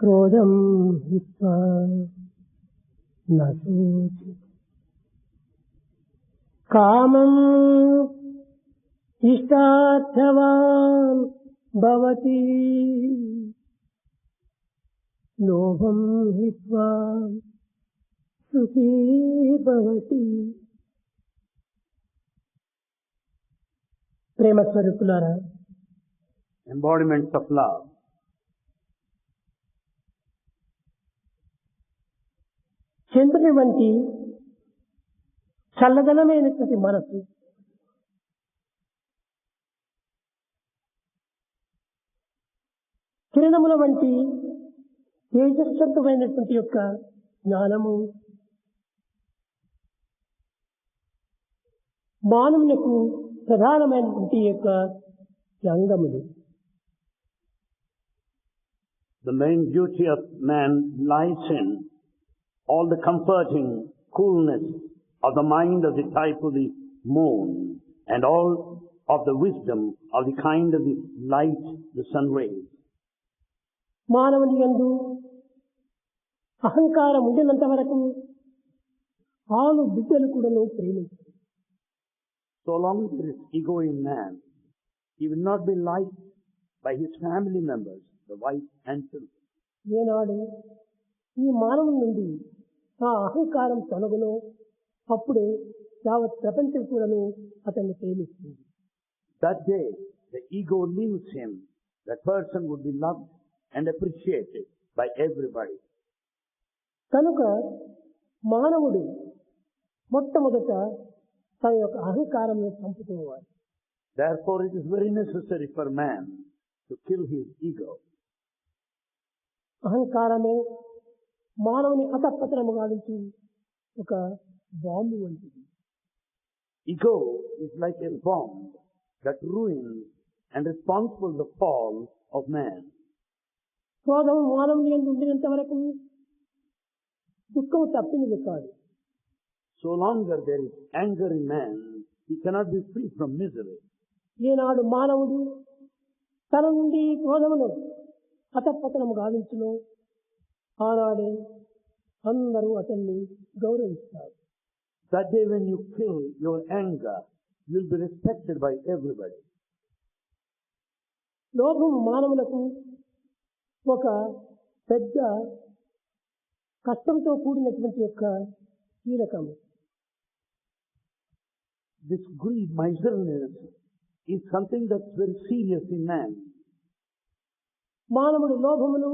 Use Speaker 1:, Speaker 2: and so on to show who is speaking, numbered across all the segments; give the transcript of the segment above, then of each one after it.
Speaker 1: క్రోధం హిత్వా న శోచి కామం ఇష్టార్థవాన్ భవతి లోభం హిత్వా సుఖీ భవతి. ప్రేమ స్వరూపులారా,
Speaker 2: embodiments of love.
Speaker 1: చంద్రుని వంటి చల్లదనమైనటువంటి మనసు, కిరణముల వంటి తేజస్వంతమైనటువంటి యొక్క జ్ఞానము మానవులకు ప్రధానమైనటువంటి యొక్క అంగములు.
Speaker 2: The main duty of man lies in all the comforting coolness of the mind of the type of the moon and all of the wisdom of the kind of the light, the sun rays.
Speaker 1: మానవుని యందు అహంకారం ఉండినంత వరకు ఆలు బిడ్డలు కూడాను ప్రేమించారు.
Speaker 2: So long as there is ego in man, he will not be liked by his family members, the wife and children.
Speaker 1: ఏనాడు ఈ మానవుని నుండి ఆ అహంకారం తొలగునో అప్పుడే యావత్ ప్రపంచం కూడాను అతన్ని ప్రేమిస్తుంది.
Speaker 2: That day, the ego leaves him. That person would be loved and appreciated by everybody.
Speaker 1: కనుక మానవుడు మొట్టమొదట తన యొక్క అహంకారాన్ని చంపుకోవాలి.
Speaker 2: Therefore, it is very necessary for man to kill his ego.
Speaker 1: అహంకారమే మానవుని అధపతనము గావించి ఒక బాంబు వంటిది.
Speaker 2: Ego is like a bomb that ruins and responsible for the fall of man.
Speaker 1: క్రోధం మానవుని యందు ఉండినంత వరకు దుఃఖం తప్పినది కాదు.
Speaker 2: So long as there is anger in man, he cannot be free from misery.
Speaker 1: ఈనాడు మానవుడు తన నుండి క్రోధమును అధపతనము గావించును, ఆనాడే అందరూ అతన్ని గౌరవిస్తారు.
Speaker 2: That day when you kill your anger, you will be respected by everybody.
Speaker 1: లోభం మానవులకు ఒక పెద్ద కష్టంతో కూడినటువంటి యొక్క కీలకము.
Speaker 2: This greed, miserliness, is something that's very serious in man.
Speaker 1: మానవుడు లోభమును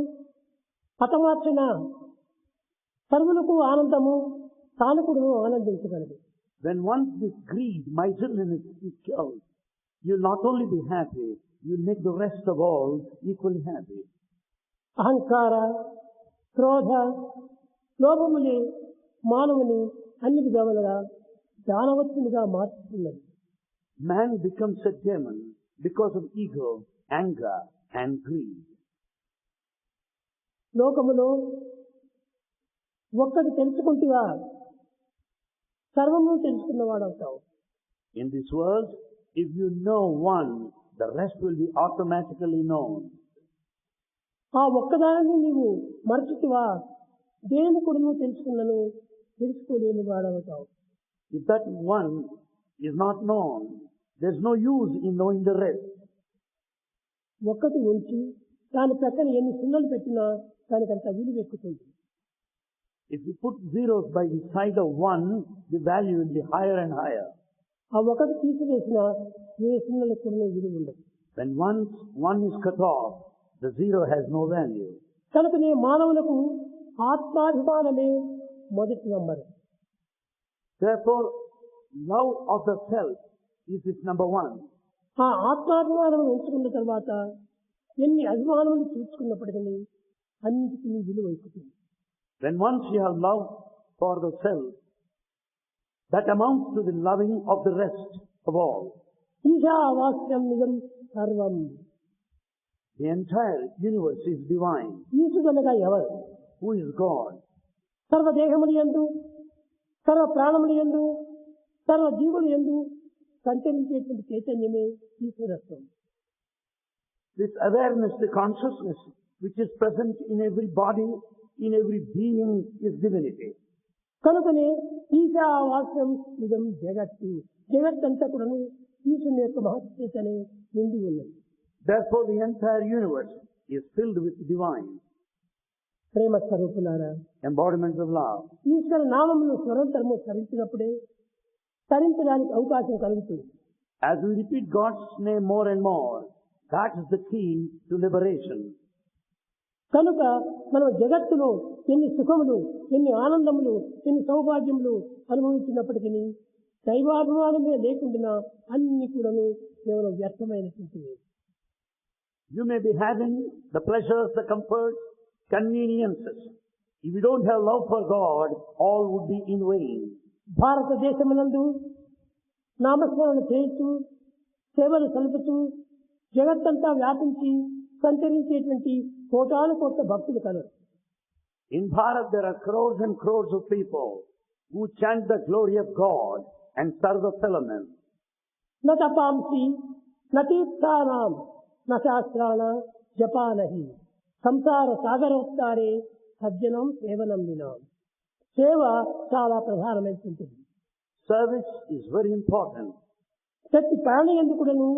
Speaker 1: హతమార్చిన సర్వులకు ఆనందము, తాను కూడా ఆనందించగలడు.
Speaker 2: When once this greed, miserliness is killed, you'll not only be happy, you'll make the rest of all equally happy.
Speaker 1: అహంకార, క్రోధ, లోభములే మానవుని అన్ని విధాలుగా దానవత్తునిగా మార్చుతున్నది.
Speaker 2: Man becomes a demon because of ego, anger, and greed.
Speaker 1: లోకములో ఒక్కటి తెలుసుకుంటేవా సర్వము తెలుసుకున్నవాడవుతావు.
Speaker 2: In this world, if you know one, the rest will be automatically known.
Speaker 1: ఆ ఒక్కదానిని నీవు మరచితివా దేని కూడా నువ్వు తెలుసుకోలేని వాడవుతావు.
Speaker 2: If that one is not known, there's no use in knowing the rest.
Speaker 1: ఒక్కటి ఉంచి దాని ప్రక్కన ఎన్ని సున్నలు పెట్టినా దానికంత విలువ ఎక్కుతుంది.
Speaker 2: If you put zeros by the side of one, the value will be higher and higher.
Speaker 1: ఆ ఒకటి తీసివేసిన ఏ సున్నలకు కూడా విలువ ఉండదు.
Speaker 2: When once one is cut off, the zero has no value.
Speaker 1: కనుకనే మానవులకు ఆత్మాభిమానమే మొదటి number.
Speaker 2: Therefore, love of the self is its number one.
Speaker 1: ఆ ఆత్మాభిమానం ఎంచుకున్న తర్వాత ఎన్ని అభిమానములు చూసుకున్నప్పటికీ అన్నిటికీ విలువ ఎక్కుతుంది.
Speaker 2: When once you have love for the self, that amounts to the loving of the rest of all.
Speaker 1: ఈశావాస్యం నిజం సర్వం.
Speaker 2: The entire universe is divine.
Speaker 1: ఈశుడనగా ఎవరు?
Speaker 2: Who is God?
Speaker 1: సర్వదేహములు యందు, సర్వ ప్రాణములు యందు, సర్వ జీవులు యందు సంచరించేటువంటి చైతన్యమే ఈశ్వరత్వం.
Speaker 2: This awareness, the consciousness which is present in every body, in every being, is divinity.
Speaker 1: కనుకనే ఈశావాస్యం ఇదం జగత్తు, జగత్తంతా కూడాను ఈశ్వరుని యొక్క మహత్యతనే నిండి ఉన్నది.
Speaker 2: Therefore, the entire universe is filled with divine
Speaker 1: ప్రేమ స్వరూపులారా,
Speaker 2: embodiments of love.
Speaker 1: ఈశ్వర నామమును స్వరంతరము స్మరించినప్పుడే తరించడానికి అవకాశం కలుగుతుంది.
Speaker 2: As we repeat God's name more and more, that is the key to liberation.
Speaker 1: కనుక మనం జగత్తులో ఎన్ని సుఖములు, ఎన్ని ఆనందములు, ఎన్ని సౌభాగ్యములు అనుభవించినప్పటికీ దైవాభిమానమే లేకుండా అన్ని కూడాను కేవలం వ్యర్థమైనటువంటివి.
Speaker 2: You may be having the pleasures, the comforts, conveniences. If you don't have love for God, all would be in vain.
Speaker 1: భారతదేశమునందు నామస్మరణ చేస్తూ సేవలు సలుపుతూ జగత్తంతా వ్యాపించి సంచరించేటువంటి కోటాను కోట్ల భక్తులు colour.
Speaker 2: In Bharat, there are crores and crores of people who chant the glory of God and serve the fellow men.
Speaker 1: న తపాంసి న తీర్థానాం న శాస్త్రాణ జపానహి సంసార సాగరోత్తారే సజ్జనం సేవనం వినాం. సేవ చాలా ప్రధానమైనటువంటిది.
Speaker 2: Service is very important.
Speaker 1: ప్రతి ప్రాణి ఎందుకును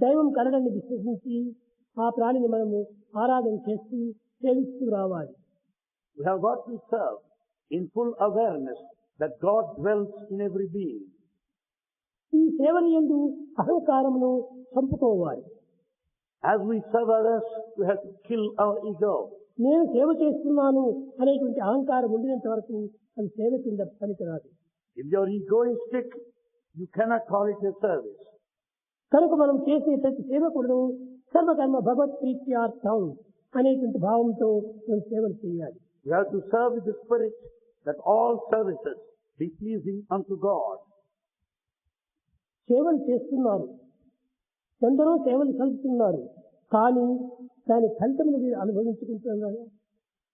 Speaker 1: దైవం కలడని విశ్వసించి ఆ ప్రాణిని మనము ఆరాధన చేస్తూ సేవిస్తూ రావాలి.
Speaker 2: We have got to serve in full awareness that God dwells in every being.
Speaker 1: ఈ సేవల యందు అహంకారమును చంపుకోవాలి.
Speaker 2: As we serve others, we have to kill our ego.
Speaker 1: నేను సేవ చేస్తున్నాను అనేటువంటి అహంకారం ఉండినంత వరకు అది సేవ కింద పనికిరాదు.
Speaker 2: If you are egoistic, you cannot call it a service.
Speaker 1: కనుక మనం చేసే ప్రతి సేవ కూడా సర్వకర్మ భగవత్ ప్రీత్యార్థం అనేటువంటి భావంతో మనం సేవలు చేయాలి.
Speaker 2: We have to serve with the spirit that all services be pleasing unto God.
Speaker 1: సేవలు చేస్తున్నారు, ఎందరో సేవలు కలుపుతున్నారు, కానీ దాని ఫలితమును మీరు అనుభవించుకుంటున్నారు.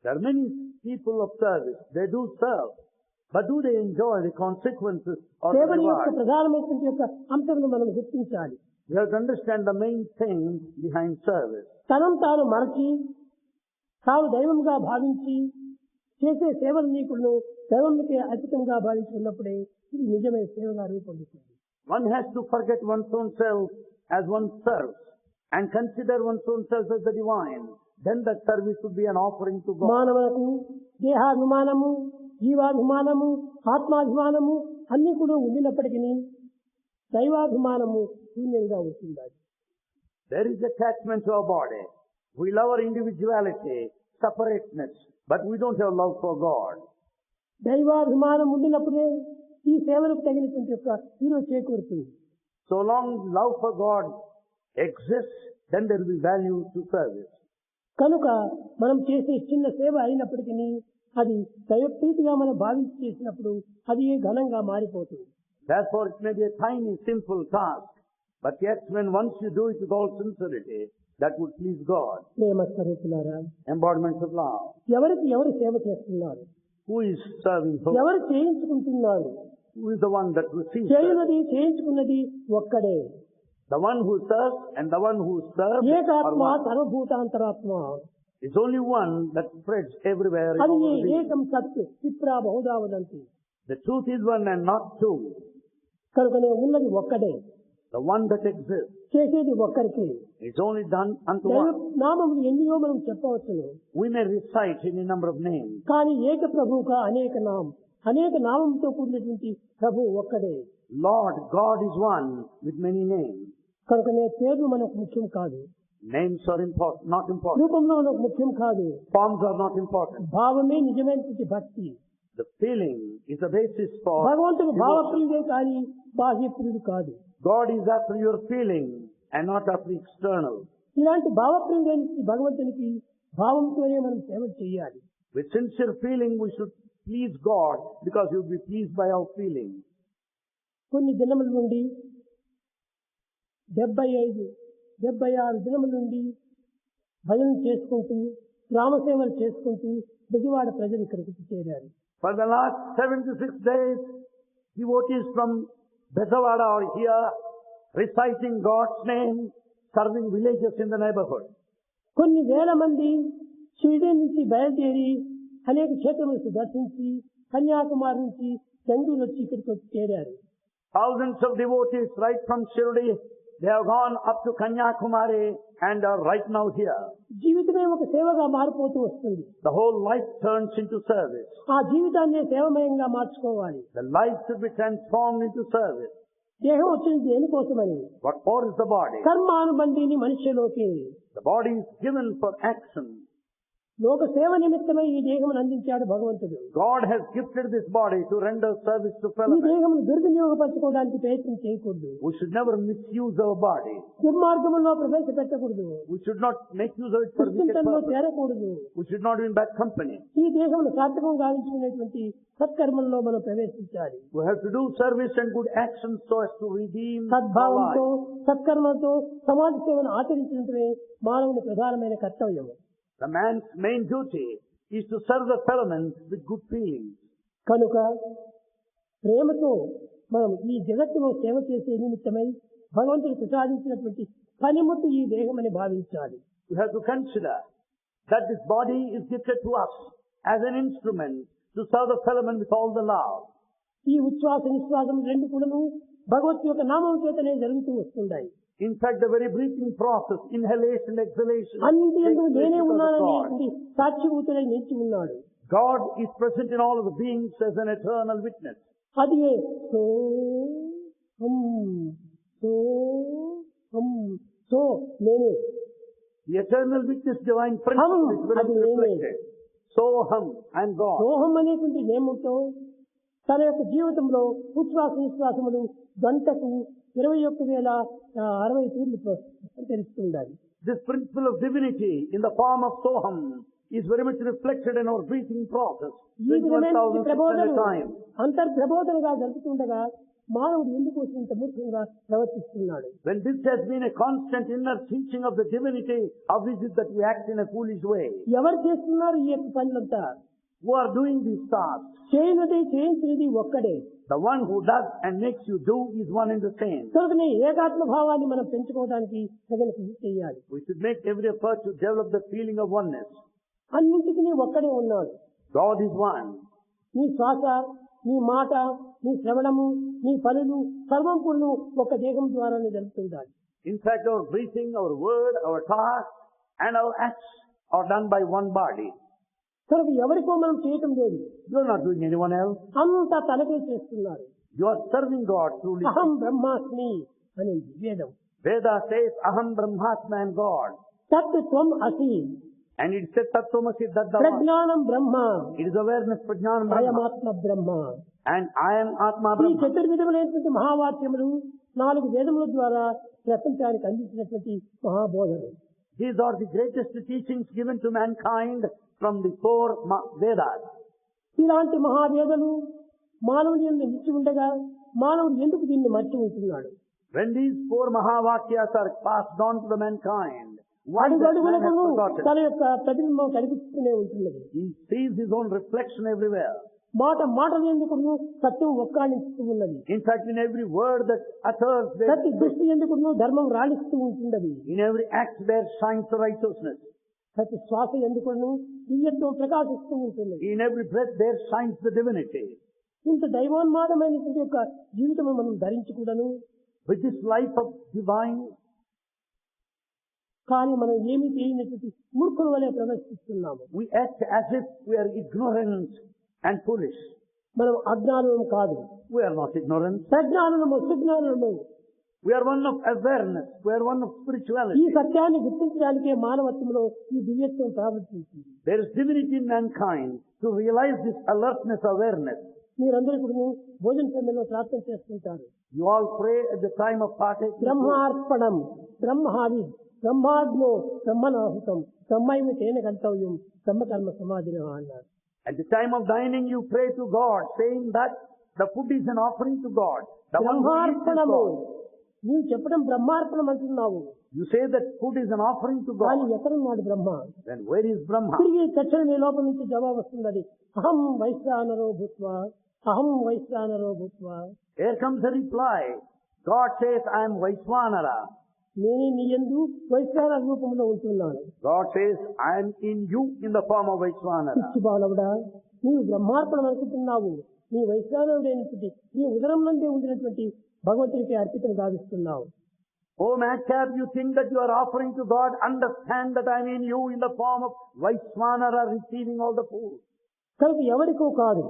Speaker 2: There are many people of service. They do serve. But do they enjoy the consequences or the
Speaker 1: సేవల యొక్క
Speaker 2: reward?
Speaker 1: ప్రధానమైనటువంటి యొక్క అంశమును మనం గుర్తించాలి.
Speaker 2: We have to understand the main thing behind service.
Speaker 1: తనం తాను మరచి తాను దైవంగా భావించి చేసే సేవలు నీకులను దైవంకే అతీతంగా భావించుకున్నప్పుడే ఇది నిజమైన సేవగా రూపొందుతుంది.
Speaker 2: One has to forget one's own self as one serves and consider one's own self as the divine. Then that service would be an offering to God.
Speaker 1: మానవులకు దేహాభిమానము, జీవాభిమానము, ఆత్మాభిమానము అన్ని కూడా ఉండినప్పటికీ దైవాభిమానము శూన్యంగా ఉంటుంది.
Speaker 2: There is attachment to our body. We love our individuality, separateness, but we don't have love for God.
Speaker 1: దైవాభిమానం ఉండినప్పుడే ఈ సేవలకు తగినటువంటి యొక్క విలువ చేకూరుతుంది.
Speaker 2: So long love for God exists, then there will be value to service.
Speaker 1: కనుక మనం చేసే చిన్న సేవ అయినప్పటికీ అది దైవప్రీతిగా మనం భావించి చేసినప్పుడు అది ఘనంగా మారిపోతుంది.
Speaker 2: Therefore, it may be a tiny, simple task, but yet when once you do it with all sincerity, that would please God.
Speaker 1: ప్రేమ స్వరూపులారా,
Speaker 2: Embodiments of love.
Speaker 1: ఎవరికి ఎవరు సేవ చేస్తున్నారు,
Speaker 2: Who is serving whom?
Speaker 1: ఎవరు చేయించుకుంటున్నారు,
Speaker 2: Who is the one that receives service?
Speaker 1: చేయునది చేయించుకున్నది ఒక్కడే.
Speaker 2: The one who serves and the one who serves are
Speaker 1: ఏకాత్మ
Speaker 2: one.
Speaker 1: సర్వభూతాంతరాత్మ.
Speaker 2: It's only one that spreads everywhere. in
Speaker 1: అది
Speaker 2: all the beings.
Speaker 1: ఏకం సత్ విప్రా Bahuda వదంతి.
Speaker 2: The truth is one and not two.
Speaker 1: కనుకనే ఉన్నది ఒక్కడే,
Speaker 2: The one that exists.
Speaker 1: చేసేది ఒక్కరికి.
Speaker 2: It's only done unto
Speaker 1: దైవ
Speaker 2: one.
Speaker 1: నామములు ఎన్నియో మనం చెప్పవచ్చును,
Speaker 2: We may recite any number of names.
Speaker 1: కానీ ఏక ప్రభువుగా అనేక నామం, అనేక నామంతో కూడినటువంటి ప్రభు ఒక్కడే.
Speaker 2: Lord God is one with many names.
Speaker 1: కనుకనే పేర్లు మనకు ముఖ్యం కాదు,
Speaker 2: Names are important, not important.
Speaker 1: రూపంలో మనకు ముఖ్యం కాదు,
Speaker 2: Forms are not important.
Speaker 1: భావమే నిజమైనటువంటి భక్తి.
Speaker 2: The feeling is the basis for
Speaker 1: భగవంతుడు
Speaker 2: devotion.
Speaker 1: భావప్రియుడే కానీ బాహ్యప్రియుడు కాదు.
Speaker 2: God is after your feeling and not after external.
Speaker 1: ఇలాంటి భావప్రియుడైన భగవంతునికి భావంతోనే మనం సేవ చేయాలి.
Speaker 2: With sincere feeling we should please God because He will be pleased by our feeling.
Speaker 1: కొన్ని దినముల నుండి 75-76 దినముల నుండి భజన చేసుకుంటూ గ్రామ సేవలు చేసుకుంటూ బెజవాడ ప్రజలు ఇక్కడికి చేరారు.
Speaker 2: For the last 76 days, devotees from Bezawada are here reciting God's name, serving villages in the neighborhood.
Speaker 1: కొన్ని వేల మంది స్వీడన్ నుంచి బయలుదేరి అనేక క్షేత్రములను దర్శించి కన్యాకుమారి నుంచి చంద్రులు వచ్చి ఇక్కడికి వచ్చి చేరారు.
Speaker 2: Thousands of devotees right from Shirdi, they have gone up to Kanyakumari and are right now here.
Speaker 1: జీవితమే ఒక సేవగా మారిపోతూ వస్తుంది.
Speaker 2: The whole life turns into service.
Speaker 1: ఆ జీవితాన్ని సేవమయంగా మార్చుకోవాలి.
Speaker 2: The life should be transformed into service.
Speaker 1: దేహం వచ్చింది దేనికోసమని?
Speaker 2: What for is the body?
Speaker 1: కర్మానుబంధిని మనిషిలోకి.
Speaker 2: The body is given for action.
Speaker 1: లోక సేవ నిమిత్తమై ఈ దేహమును అందించాడు భగవంతుడు.
Speaker 2: God has gifted this body to render service to fellow
Speaker 1: ఈ
Speaker 2: men.
Speaker 1: దేహమును దుర్వినియోగపరచుకోవడానికి ప్రయత్నం చేయకూడదు.
Speaker 2: We should never misuse our body.
Speaker 1: దుర్మార్గంలో ప్రవేశపెట్టకూడదు.
Speaker 2: We should not make use of it for wicked
Speaker 1: దుష్టంలో
Speaker 2: purpose.
Speaker 1: చేరకూడదు.
Speaker 2: We should not be in bad company.
Speaker 1: ఈ దేహమును సార్థకం గావించుకునేటువంటి సత్కర్మల్లో మనం ప్రవేశించాలి.
Speaker 2: We have to do service and good actions so as to redeem our
Speaker 1: సద్భావంతో
Speaker 2: life.
Speaker 1: సత్కర్మలతో సమాజ సేవను ఆచరించడమే మానవుని ప్రధానమైన కర్తవ్యం.
Speaker 2: The man's main duty is to serve the fellow men with good feelings.
Speaker 1: కనుక ప్రేమతో మనం ఈ జగత్తులో సేవ చేసే నిమిత్తమై భగవంతుడు ప్రసాదించినటువంటి పనిముట్టు ఈ దేహమని భావించాలి.
Speaker 2: We have to consider that this body is gifted to us as an instrument to serve the fellow men with all the love.
Speaker 1: ఈ ఉచ్ఛ్వాస నిశ్వాసం రెండు కూడాను భగవత్ యొక్క నామం చేతనే జరుగుతూ వస్తున్నాయి.
Speaker 2: In fact, the very breathing process, inhalation, exhalation,
Speaker 1: అన్నింటి
Speaker 2: takes
Speaker 1: యందు
Speaker 2: place
Speaker 1: నేనే
Speaker 2: because of
Speaker 1: ఉన్నానని
Speaker 2: God.
Speaker 1: సాక్షిభూతుడై నిలిచి ఉన్నాడు.
Speaker 2: God is present in all of the beings as an eternal witness.
Speaker 1: అది సో సో నేనే.
Speaker 2: The eternal witness, divine principle, is very
Speaker 1: అది
Speaker 2: much
Speaker 1: నేనే.
Speaker 2: reflected. Soham, I am God.
Speaker 1: సోహం అనేటువంటి నేముతో తన యొక్క జీవితంలో ఉచ్ఛ్వాస నిశ్వాసములు గంటకు 21,060 తూర్లు సంచరిస్తుండాలి.
Speaker 2: This principle of divinity in the form of Soham is very much reflected in our breathing process.
Speaker 1: ఈ విధమైన
Speaker 2: 21,600
Speaker 1: ప్రబోధన
Speaker 2: times.
Speaker 1: అంతర్ప్రబోధనగా జరుగుతుండగా మానవుడు ఎందుకు ఇంత మూర్ఖంగా ప్రవర్తిస్తున్నాడు?
Speaker 2: When this has been a constant inner teaching of the divinity, how is it that we act in a foolish way?
Speaker 1: ఎవరు చేస్తున్నారు ఈ యొక్క పనులంతా?
Speaker 2: Who are doing these tasks?
Speaker 1: చేయనది చేయించినది ఒక్కడే.
Speaker 2: The one who does and makes you do is one and the same.
Speaker 1: కనుకనే ఏకాత్మ భావాన్ని మనం పెంచుకోవడానికి తగిన కృషి చేయాలి.
Speaker 2: We should make every effort to develop the feeling of oneness.
Speaker 1: అన్నింటికి ఒక్కడే ఉన్నాడు.
Speaker 2: God is one.
Speaker 1: నీ శ్వాస, నీ మాట, నీ శ్రవణము, నీ పనులు సర్వం కూడా ఒక దేహం ద్వారానే జరుగుతుండాలి.
Speaker 2: In fact, our breathing, our word, our task, and our acts are done by one body.
Speaker 1: కనుక ఎవరికో మనం చేయటం లేదు.
Speaker 2: You are not doing anyone else.
Speaker 1: అంతా తనకే చేస్తున్నారు.
Speaker 2: You are serving God truly.
Speaker 1: అహం బ్రహ్మాస్మి అనేది వేదం.
Speaker 2: Veda says, Aham Brahmasmi, I am God.
Speaker 1: తత్ త్వం అసి.
Speaker 2: And it says, Tattvamasi Daddava.
Speaker 1: ప్రజ్ఞానం బ్రహ్మ.
Speaker 2: It is awareness, Prajnana Brahma.
Speaker 1: అయమాత్మ Brahma.
Speaker 2: And I am Atma
Speaker 1: ఈ
Speaker 2: Brahma.
Speaker 1: చతుర్విధములైనటువంటి మహావాక్యములు 4 వేదముల ద్వారా ప్రపంచానికి అందించినటువంటి మహాబోధలు.
Speaker 2: These are the greatest teachings given to mankind from the 4 Vedas.
Speaker 1: ఇలాంటి మహావేదలు మానవుని యందు నిలిచి ఉండగా మానవుడు ఎందుకు దీన్ని మర్చి ఉంటున్నాడు?
Speaker 2: When these 4 Mahavakyas are passed on to the mankind, why does man have
Speaker 1: అడుగడుగునకు
Speaker 2: forgotten?
Speaker 1: తన యొక్క ప్రతిబింబం కనిపిస్తూనే ఉంటున్నది.
Speaker 2: He sees his own reflection everywhere.
Speaker 1: మాటలు ఎందుకు సత్యం ఒక్కాణిస్తూ ఉన్నది.
Speaker 2: In fact, in every word that utters, there,
Speaker 1: ప్రతి దృష్టి ఎందుకు ధర్మం రాణిస్తూ ఉంటున్నది.
Speaker 2: in every act there shines the righteousness.
Speaker 1: ప్రతి శ్వాస ఎందుకు దివ్యత్వం ప్రకాశిస్తూ ఉంటుంది.
Speaker 2: In every breath there shines the divinity.
Speaker 1: ఇంత దైవోన్మాదమైనటువంటి యొక్క జీవితం మనం ధరించకూడను.
Speaker 2: With this life of divine,
Speaker 1: కానీ మనం ఏమీ తెలియనటువంటి మూర్ఖుల వలె ప్రవర్తిస్తున్నాము.
Speaker 2: we act as if we are ignorant and foolish.
Speaker 1: మనం అజ్ఞానం కాదు.
Speaker 2: We are not ignorant.
Speaker 1: ప్రజ్ఞానము సుజ్ఞానము.
Speaker 2: We are one of awareness. We are one of
Speaker 1: ఈ
Speaker 2: spirituality.
Speaker 1: సత్యాన్ని గుర్తించడానికే మానవత్వంలో ఈ దివ్యత్వం ప్రవర్తించింది.
Speaker 2: There is divinity in mankind to realize this alertness, awareness.
Speaker 1: మీరందరూ కూడా భోజన సమయంలో ప్రార్థన చేస్తుంటారు.
Speaker 2: You all pray at the time of partaking.
Speaker 1: బ్రహ్మార్పణం, బ్రహ్మాది, బ్రహ్మాగ్నో, బ్రహ్మనాహుతం, బ్రహ్మైవ తేన గంతవ్యం, బ్రహ్మకర్మ సమాధిన అన్నారు.
Speaker 2: At the time of dining, you pray to God, saying that the food is an offering to God. The one who eats is
Speaker 1: బ్రహ్మార్పణము.
Speaker 2: God.
Speaker 1: నీవు చెప్పడం బ్రహ్మార్పణం అంటున్నావు.
Speaker 2: You say that food is an offering to
Speaker 1: కానీ
Speaker 2: God.
Speaker 1: ఎక్కడున్నాడు బ్రహ్మ?
Speaker 2: Then where is Brahma?
Speaker 1: తిరిగి తక్షణ నీ లోపల నుంచి జవాబు వస్తున్నది. అహం వైశ్వానరో భూత్వా, అహం వైశ్వానరో భూత్వా.
Speaker 2: Here comes the reply. God says, I am Vaishwanara.
Speaker 1: నేనే నీ యందు వైశ్వాన రూపంలో ఉంటున్నాను.
Speaker 2: God says, I am in you in the form of Vaishvanara.
Speaker 1: పిచ్చి బాలవుడా, నీవు బ్రహ్మార్పణం అనుకుంటున్నావు. నీ వైశ్వానుడైనటువంటి నీ ఉదరం నందే ఉండినటువంటి భగవంతునికి అర్పితం గావిస్తున్నావు.
Speaker 2: Oh madcap, you think that you are offering to God. Understand that I am in you in the form of Vaishvanara receiving all the food.
Speaker 1: కనుక ఎవరికో కాదు,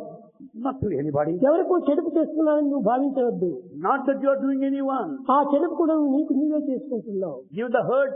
Speaker 2: Not to anybody.
Speaker 1: ఎవరికో చెడుపు చేస్తున్నానని నువ్వు భావించవద్దు.
Speaker 2: Not that you are doing anyone.
Speaker 1: ఆ చెడుపు కూడా నీకు నీవే చేసుకుంటున్నావు.
Speaker 2: Give the hurt.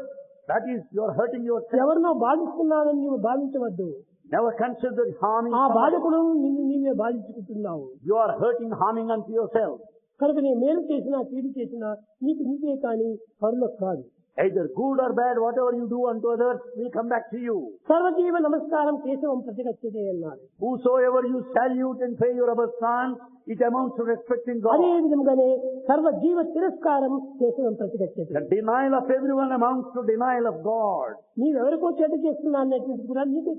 Speaker 2: That is, you are hurting yourself.
Speaker 1: ఎవరినో బాధిస్తున్నానని నీవు భావించవద్దు.
Speaker 2: Never consider harming
Speaker 1: ఆ
Speaker 2: someone.
Speaker 1: బాధకుడు నిన్ను నీవే బాధించుకుంటున్నావు.
Speaker 2: You are hurting, harming unto yourself.
Speaker 1: కనుక నేను మేలు చేసినా కీడు చేసినా నీకు నీకే కానీ పరులకు కాదు.
Speaker 2: Either good or bad, whatever you do unto others will come back to you.
Speaker 1: సర్వజీవ నమస్కారం కేశవం ప్రతిగచ్చతే అన్నారు.
Speaker 2: Whosoever you salute and pay your obeisance, it amounts to respecting
Speaker 1: అదే
Speaker 2: God.
Speaker 1: విధంగానే సర్వజీవ తిరస్కారం కేశవం ప్రతిగచ్చతే.
Speaker 2: The denial of everyone amounts to denial of God.
Speaker 1: నీవెవరికో చెడ్డ చేస్తున్నా అనేటువంటిది కూడా నీకే.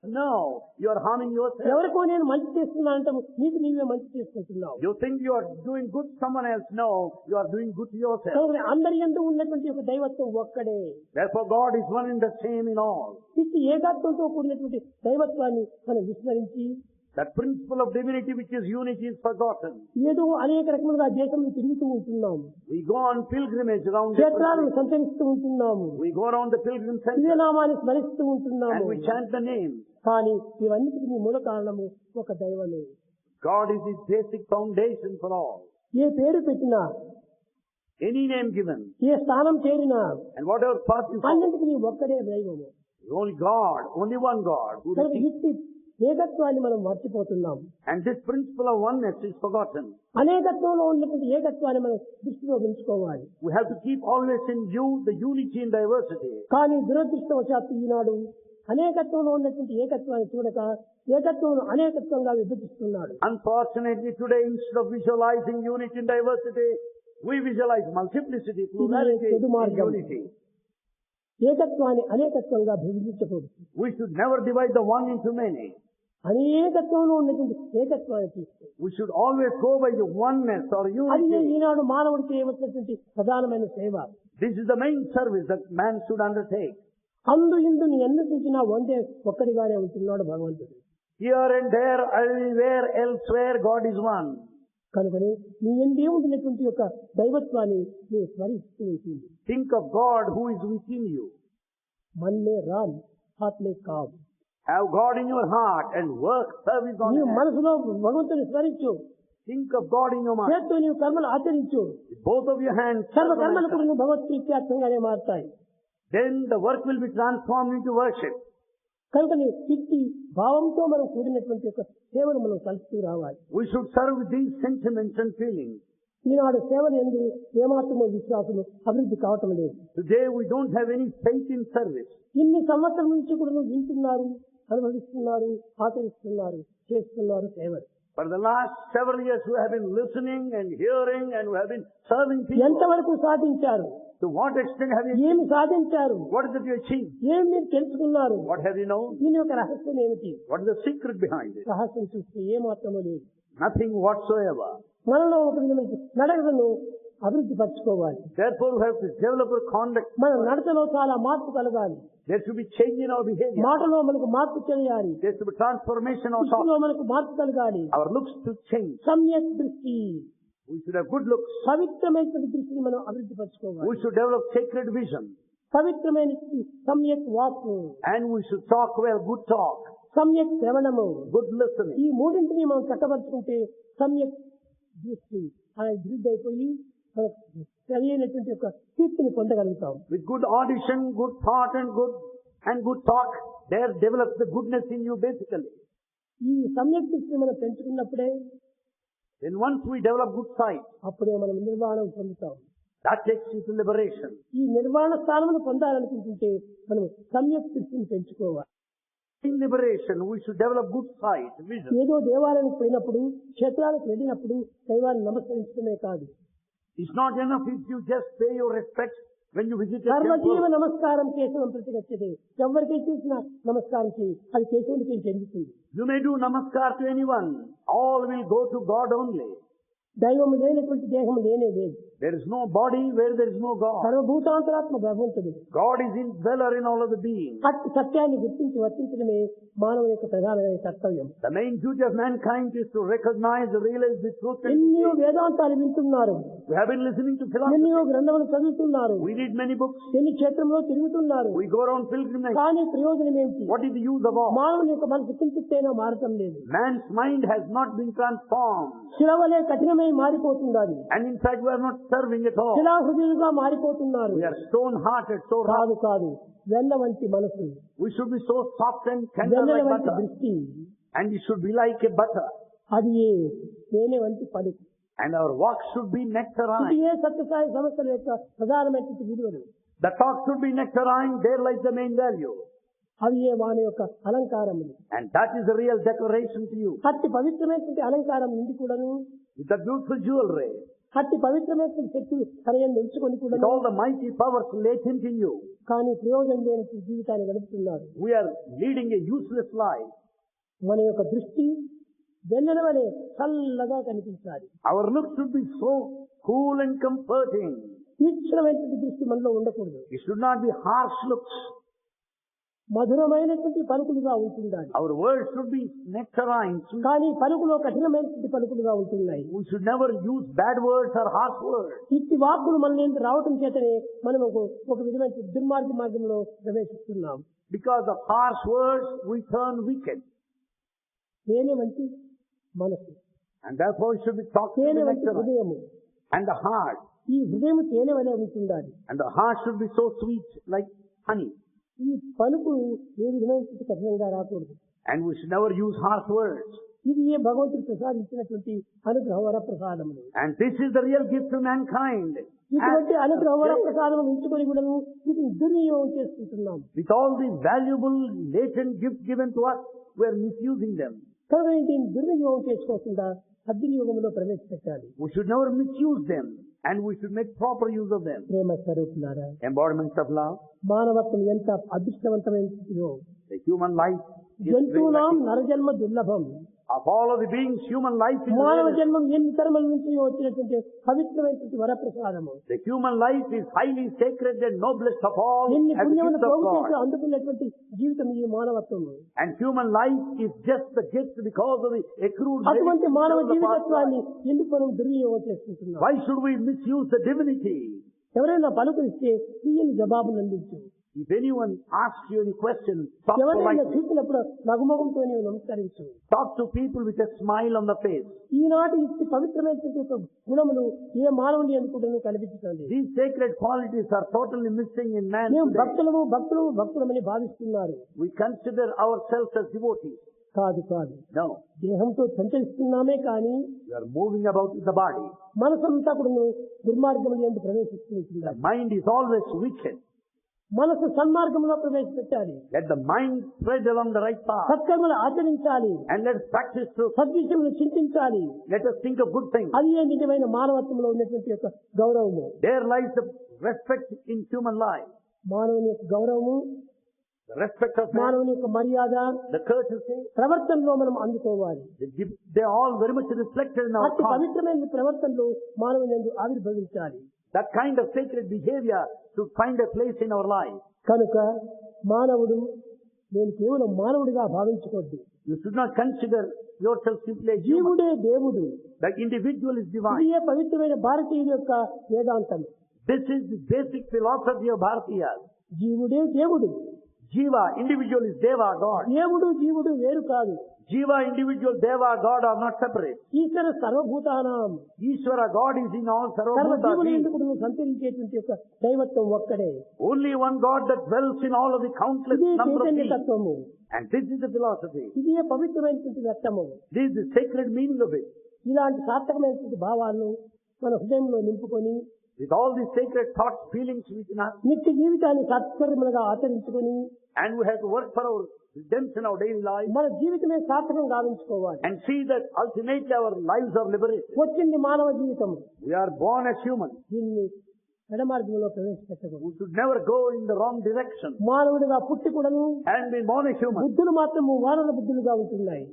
Speaker 2: No, you are harming yourself.
Speaker 1: ఎవరికో నేను మంచి చేస్తున్నా అంటే నీకు నీవే మంచి చేసుకుంటున్నావు.
Speaker 2: You think you are doing good to someone else. No, you are doing good to yourself.
Speaker 1: కనుక అందరి యందు ఉన్నటువంటి ఒక దైవత్వం ఒక్కడే.
Speaker 2: Therefore God is one and the same in all.
Speaker 1: ఇది ఏకత్వంతో కూడినటువంటి దైవత్వాన్ని మనం విస్మరించి
Speaker 2: That principle of divinity which is unity is forgotten.
Speaker 1: ఏదో అనేక రకములుగా దేశంలో తిరుగుతూ ఉంటున్నాం.
Speaker 2: We go on pilgrimage around the
Speaker 1: క్షేత్రాలను సంచరిస్తూ ఉంటున్నాము.
Speaker 2: We go around the pilgrim center
Speaker 1: దివ్య నామాన్ని స్మరిస్తూ ఉంటున్నాము.
Speaker 2: and we chant the name.
Speaker 1: కానీ ఇవన్నిటికీ మూల కారణము ఒక దైవమే.
Speaker 2: God is his basic foundation for all.
Speaker 1: ఏ పేరు పెట్టినా,
Speaker 2: Any name given
Speaker 1: ఏ స్థానం చేరినా
Speaker 2: and whatever path you follow,
Speaker 1: అన్నింటికీ ఒక్కడే దైవము.
Speaker 2: only God, only one God. Who
Speaker 1: కనుక
Speaker 2: receives.
Speaker 1: ఇట్టి ఏకత్వాన్ని మనం మర్చిపోతున్నాం.
Speaker 2: And this principle of oneness is forgotten.
Speaker 1: అనేకత్వంలో ఉన్నటువంటి ఏకత్వాన్ని మనం దృష్టిలో ఉంచుకోవాలి.
Speaker 2: We have to keep always in view the unity in diversity.
Speaker 1: కానీ దురదృష్టవశాత్తు ఈనాడు అనేకత్వంలో ఉన్నటువంటి ఏకత్వాన్ని చూడక ఏకత్వం అనేకత్వంగా విభజిస్తున్నాడు.
Speaker 2: Unfortunately, today instead of visualizing unity in diversity, we visualize multiplicity, plurality
Speaker 1: చెడు
Speaker 2: in
Speaker 1: మార్గం.
Speaker 2: unity.
Speaker 1: ఏకత్వాన్ని అనేకత్వంగా విభజించకూడదు.
Speaker 2: We should never divide the one into many.
Speaker 1: అనేకత్వంలో ఉన్నటువంటి ఏకత్వాన్ని తీసుకో.
Speaker 2: We should always go by the oneness or
Speaker 1: అది
Speaker 2: unity.
Speaker 1: ఈనాడు మానవుడికి చేయవలసినటువంటి ప్రధానమైన సేవ.
Speaker 2: This is the main service that man should undertake.
Speaker 1: అందు ఇందు నీ ఎన్ని చూసినా వందే ఒక్కడిగానే ఉంటున్నాడు భగవంతుడు.
Speaker 2: Here and there, everywhere, elsewhere, God is one.
Speaker 1: కనుకనే నీ ఎందే ఉండినటువంటి యొక్క దైవత్వాన్ని నీవు స్మరిస్తూ ఉంటుంది.
Speaker 2: Think of God who is within you.
Speaker 1: మన్నే రామ్ ఆత్మే com.
Speaker 2: Have God in your heart and work service on
Speaker 1: నీవు
Speaker 2: Him.
Speaker 1: మనసులో భగవంతుని స్మరించు.
Speaker 2: Think of God in your mind.
Speaker 1: చేత్తో నీవు కర్మలు ఆచరించు.
Speaker 2: With both of your hands,
Speaker 1: సర్వ
Speaker 2: serve the
Speaker 1: కర్మలు
Speaker 2: Master.
Speaker 1: కూడా నువ్వు భగవత్ ప్రీత్యార్థంగానే మారుతాయి.
Speaker 2: Then the work will be transformed into worship.
Speaker 1: కనుక నీ ఇట్టి భావంతో మనం కూడినటువంటి యొక్క సేవను మనం కలుపుతూ రావాలి.
Speaker 2: We should serve with these sentiments and feelings.
Speaker 1: ఈనాడు సేవలు ఎందు ఏమాత్రమో విశ్వాసము అభివృద్ధి కావటం లేదు.
Speaker 2: Today we don't have any faith in service.
Speaker 1: ఇన్ని సంవత్సరం నుంచి కూడా నువ్వు వింటున్నారు, అనుభవిస్తున్నారు, ఆచరిస్తున్నారు, చేస్తున్నారు సేవలు.
Speaker 2: For the last several years we have been listening and hearing and we have been serving people.
Speaker 1: ఎంతవరకు సాధించారు?
Speaker 2: To what extent have you
Speaker 1: ఏమి సాధించారు?
Speaker 2: What is it you achieved?
Speaker 1: ఏమి మీరు తెలుసుకున్నారు?
Speaker 2: What have you known?
Speaker 1: దీని యొక్క రహస్యం ఏమిటి?
Speaker 2: What is the secret behind it?
Speaker 1: రహస్యం చూస్తే ఏమాత్రమో లేదు.
Speaker 2: Nothing whatsoever.
Speaker 1: మనలో ఒక విధమైన నడకను అభివృద్ధి పరచుకోవాలి.
Speaker 2: Therefore we have to develop a conduct.
Speaker 1: మన నడకలో చాలా మార్పు కలగాలి.
Speaker 2: There should be change in our behavior.
Speaker 1: మాటలో మనకు మార్పు చేయాలి.
Speaker 2: There should be transformation of thought.
Speaker 1: దృష్టిలో మనకు మార్పు కలగాలి.
Speaker 2: Our looks to change.
Speaker 1: సమ్యక్ దృష్టి,
Speaker 2: We should have good looks.
Speaker 1: పవిత్రమైనటువంటి దృష్టిని మనం అభివృద్ధి పరచుకోవాలి.
Speaker 2: We should develop sacred vision.
Speaker 1: పవిత్రమైన సమ్యక్ వాక్కు,
Speaker 2: And we should talk well, good talk,
Speaker 1: సమ్యక్ శ్రవణము,
Speaker 2: good listening.
Speaker 1: ఈ మూడింటిని మనం చక్కబరుచుకుంటే సమ్యక్ దృష్టి అనేది అభివృద్ధి అయిపోయి మనకు సరైనటువంటి యొక్క కీర్తిని పొందగలుగుతాం.
Speaker 2: With good audition, good thought and good talk, there develops the goodness in you basically.
Speaker 1: ఈ సమ్యక్ దృష్టిని మనం పెంచుకున్నప్పుడే
Speaker 2: Then once we develop good sight,
Speaker 1: అప్పుడే మనం నిర్వాణం పొందుతాం.
Speaker 2: that takes you to liberation.
Speaker 1: ఈ నిర్వాణ స్థానమును పొందాలనుకుంటుంటే మనం సమ్యక్ దృష్టిని పెంచుకోవాలి.
Speaker 2: In liberation, we should develop good sight, vision.
Speaker 1: ఏదో దేవాలయానికి పోయినప్పుడు, క్షేత్రాలకు వెళ్ళినప్పుడు దైవాన్ని నమస్కరించడమే కాదు.
Speaker 2: It's not enough if you just pay your respects when you visit a
Speaker 1: సర్వజీవ
Speaker 2: temple.
Speaker 1: నమస్కారం కేశవం ప్రతిగచ్చతే. ఎవరికై చేసిన నమస్కారం చేయి, అది కేశవుడికి చెందుతుంది.
Speaker 2: You may do namaskar to anyone. All will go to God only.
Speaker 1: దైవము లేనటువంటి దేహం లేనే లేదు.
Speaker 2: There is no body where there is no God.
Speaker 1: సర్వభూతాంతరాత్మ భగవంతుడు.
Speaker 2: God is indweller in all of the beings.
Speaker 1: అట్టి సత్యాన్ని గుర్తించి వర్తించడమే మానవుని యొక్క ప్రధానమైన కర్తవ్యం.
Speaker 2: The main duty of mankind is to recognize and realize the truth.
Speaker 1: ఎన్నో వేదాంతాలు వింటున్నారు.
Speaker 2: We have been listening to philosophy.
Speaker 1: ఎన్నో గ్రంథములు చదువుతున్నారు.
Speaker 2: We read many books.
Speaker 1: ఎన్ని క్షేత్రంలో తిరుగుతున్నారు.
Speaker 2: We go around pilgrimage.
Speaker 1: కానీ ప్రయోజనం ఏంటి?
Speaker 2: What is the use of all?
Speaker 1: మానవుని యొక్క మనసు కించిత్తైనా మారటం లేదు.
Speaker 2: Man's mind has not been transformed.
Speaker 1: శిలవలే కఠినమై మారిపోతున్నది.
Speaker 2: And in fact we are not serving at all.
Speaker 1: శిలా హృదయులుగా మారిపోతున్నారు.
Speaker 2: We are stone hearted, so rough.
Speaker 1: కాదు వెన్న వంటి మనసు.
Speaker 2: We should be so soft and tender
Speaker 1: వెన్న
Speaker 2: like
Speaker 1: వంటి
Speaker 2: butter.
Speaker 1: దృష్టి.
Speaker 2: And it should be like a butter.
Speaker 1: అది తేనె వంటి పలుకు.
Speaker 2: And our walk should be nectarine.
Speaker 1: ఇది సత్యసాయి సంస్థల యొక్క ప్రధానమైన విలువలు.
Speaker 2: The talk should be nectarine, there lies the main value.
Speaker 1: అవి వాని యొక్క అలంకారములు.
Speaker 2: And that is the real declaration to you.
Speaker 1: అట్టి పవిత్రమైనటువంటి అలంకారం నుండి కూడాను,
Speaker 2: With the beautiful jewelry,
Speaker 1: అట్టి పవిత్రమైనటువంటి శక్తి తనయందు ఉంచుకొని
Speaker 2: with
Speaker 1: కూడాను,
Speaker 2: all the mighty powers latent in you,
Speaker 1: కానీ ప్రయోజనం లేని జీవితాన్ని గడుపుతున్నారు.
Speaker 2: we are leading a useless life.
Speaker 1: మన యొక్క దృష్టి వెన్నెల వలె చల్లగా కనిపించాలి.
Speaker 2: Our looks should be so cool and comforting.
Speaker 1: తీక్షణమైనటువంటి దృష్టి మనలో ఉండకూడదు.
Speaker 2: It should not be harsh looks.
Speaker 1: మధురమైనటువంటి పలుకులుగా ఉంటుండాలి.
Speaker 2: Our words should be nectarine.
Speaker 1: కానీ పలుకులో కఠినమైనటువంటి పలుకులుగా ఉంటున్నాయి.
Speaker 2: We should never use bad words or harsh words.
Speaker 1: ఇట్టి వాక్కులు మన రావటం చేతనే మనం ఒక విధమైన దుర్మార్గ మార్గంలో ప్రవేశిస్తున్నాం.
Speaker 2: Because of harsh words, we turn wicked.
Speaker 1: తేనె వంటి మనసు,
Speaker 2: And therefore it should be talked to
Speaker 1: తేనె
Speaker 2: the
Speaker 1: వంటి
Speaker 2: nectarine.
Speaker 1: హృదయము.
Speaker 2: And the heart.
Speaker 1: ఈ హృదయం తేనె వలె ఉంటుండాలి.
Speaker 2: And the heart should be so sweet like honey.
Speaker 1: ఈ పలుకు ఏ విధమైన కఠినంగా రాకూడదు.
Speaker 2: And we should never use harsh words.
Speaker 1: ఇది ఏ భగవంతుడు ప్రసాదించినటువంటి అనుగ్రహ వర ప్రసాదములు.
Speaker 2: And this is the real gift to mankind.
Speaker 1: ఇటువంటి అనుగ్రహ వర ప్రసాదం ఉంచుకొని కూడా వీటిని దుర్వినియోగం చేసుకుంటున్నాం.
Speaker 2: With all these valuable latent gifts given to us, we are misusing them.
Speaker 1: కనుక దీన్ని దుర్వినియోగం చేసుకోకుండా సద్వినియోగంలో ప్రవేశపెట్టాలి.
Speaker 2: We should never misuse them. And we should make proper use of them.
Speaker 1: ప్రేమ స్వరూపులారా,
Speaker 2: Embodiments of love.
Speaker 1: మానవత్వం ఎంత అదృష్టవంతమైనదో.
Speaker 2: The human life is
Speaker 1: జంతువునాం
Speaker 2: very lucky.
Speaker 1: నరజన్మ దుర్లభం.
Speaker 2: Of all of the beings, human life is
Speaker 1: మానవ
Speaker 2: rare.
Speaker 1: జన్మం ఎన్ని తరముల నుంచి వచ్చినటువంటి పవిత్రమైనటువంటి వరప్రసాదము.
Speaker 2: The human life is highly sacred and noblest of all
Speaker 1: ఎన్ని
Speaker 2: as a
Speaker 1: పుణ్యములు
Speaker 2: gift of
Speaker 1: పోగు చేసి
Speaker 2: God.
Speaker 1: అందుకున్నటువంటి జీవితం ఈ మానవత్వము.
Speaker 2: And human life is just the gift because of the accrued
Speaker 1: అటువంటి
Speaker 2: merit
Speaker 1: మానవ
Speaker 2: of the past
Speaker 1: జీవితత్వాన్ని
Speaker 2: life.
Speaker 1: ఎందుకు మనం దుర్వినియోగం చేసుకుంటున్నాం?
Speaker 2: Why should we misuse the divinity?
Speaker 1: ఎవరైనా పలుకరిస్తే తీయని జవాబులు అందించు.
Speaker 2: If anyone asks you any question, talk
Speaker 1: ఎవరైనా
Speaker 2: politely.
Speaker 1: చూసినప్పుడు నగుమొగంతో నీవు నమస్కరించు.
Speaker 2: Talk to people with a smile on the face.
Speaker 1: ఈనాటి ఇట్టి పవిత్రమైనటువంటి యొక్క గుణములు ఏ మానవుని ఎందుకు కనిపించుతుంది.
Speaker 2: These sacred qualities are totally missing in man
Speaker 1: మేము
Speaker 2: today.
Speaker 1: భక్తులమని భావిస్తున్నారు.
Speaker 2: We consider ourselves as devotees.
Speaker 1: కాదు.
Speaker 2: No.
Speaker 1: దేహంతో సంచరిస్తున్నామే కానీ
Speaker 2: We are moving about with the body.
Speaker 1: మనసంతా కూడా దుర్మార్గములు ఎందు
Speaker 2: The
Speaker 1: ప్రవేశిస్తుంది.
Speaker 2: mind is always wicked.
Speaker 1: మనసు సన్మార్గంలో ప్రవేశపెట్టాలి.
Speaker 2: Let the mind spread along the right path.
Speaker 1: సత్కర్మలు ఆచరించాలి.
Speaker 2: And let us practice truth.
Speaker 1: సద్విషయములు చింతించాలి.
Speaker 2: Let us think of good things.
Speaker 1: అది నిజమైన మానవత్వంలో ఉన్నటువంటి యొక్క గౌరవము.
Speaker 2: There lies the respect in human life.
Speaker 1: మానవుని యొక్క గౌరవము,
Speaker 2: The respect of man,
Speaker 1: మానవుని యొక్క మర్యాద
Speaker 2: the courtesy,
Speaker 1: ప్రవర్తనలో మనం అందుకోవాలి.
Speaker 2: they are all very much reflected in our
Speaker 1: అతి
Speaker 2: conduct.
Speaker 1: పవిత్రమైన ప్రవర్తనలు మానవుని యందు ఆవిర్భవించాలి.
Speaker 2: That kind of sacred behavior should find a place in our life.
Speaker 1: కనుక మానవుడు నేను కేవలం మానవుడిగా భావించకూడదు.
Speaker 2: You should not consider yourself simply a human.
Speaker 1: జీవుడే దేవుడు.
Speaker 2: The individual is divine.
Speaker 1: ఇదే పవిత్రమైన భారతీయుల యొక్క వేదాంతం.
Speaker 2: This is the basic philosophy of Bharatiyas.
Speaker 1: జీవుడే దేవుడు.
Speaker 2: Jiva, individual is Deva, God.
Speaker 1: దేవుడు జీవుడు వేరు కాదు.
Speaker 2: Jiva, individual, Deva, God are not separate.
Speaker 1: ఈశ్వర సర్వభూతానాం.
Speaker 2: Ishvara, God is in all
Speaker 1: సర్వ
Speaker 2: Sarvabhuta
Speaker 1: జీవులు
Speaker 2: beings.
Speaker 1: ఎందుకు సంచరించేటువంటి యొక్క దైవత్వం ఒక్కడే.
Speaker 2: Only one God that dwells in all of the countless
Speaker 1: ఇదే
Speaker 2: number of
Speaker 1: చైతన్య
Speaker 2: beings.
Speaker 1: తత్వము.
Speaker 2: And this is the philosophy.
Speaker 1: ఇదే పవిత్రమైనటువంటి వ్యక్తము.
Speaker 2: This is the sacred meaning of it.
Speaker 1: ఇలాంటి సార్థకమైనటువంటి భావాలను మన హృదయంలో నింపుకొని
Speaker 2: With all these sacred thoughts, feelings within us,
Speaker 1: నిత్య జీవితాన్ని సత్కర్మలుగా ఆచరించుకొని
Speaker 2: and we have to work for our redemption, our daily life,
Speaker 1: మన జీవితమే సార్థకం గావించుకోవాలి.
Speaker 2: and see that ultimately our lives are liberated.
Speaker 1: వచ్చింది మానవ జీవితం.
Speaker 2: We are born as humans.
Speaker 1: దీన్ని ఎడమార్గంలో ప్రవేశపెట్టకూడదు.
Speaker 2: We should never go in the wrong direction.
Speaker 1: మానవుడిగా పుట్టి కూడాను
Speaker 2: And be born as humans.
Speaker 1: బుద్ధులు మాత్రము వానర బుద్ధులుగా ఉంటున్నాయి.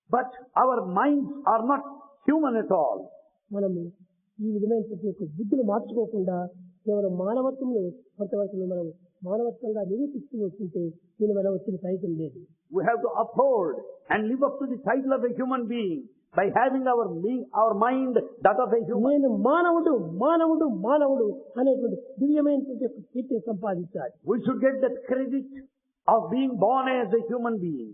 Speaker 2: But our minds are not human at all.
Speaker 1: మనము ఈ విధమైనటువంటి యొక్క బుద్ధులు మార్చుకోకుండా కేవలం మానవత్వంలో కొంతవరకు మనం మానవత్వంగా నిరూపిస్తూ వస్తుంటే దీని వల్ల వచ్చిన ఫలితం లేదు.
Speaker 2: We have to uphold and live up to the title of a human being by having our mind that of a human.
Speaker 1: నేను మానవుడు మానవుడు మానవుడు అనేటువంటి దివ్యమైనటువంటి యొక్క కీర్తిని సంపాదించాలి.
Speaker 2: We should get that credit of being born as a human being.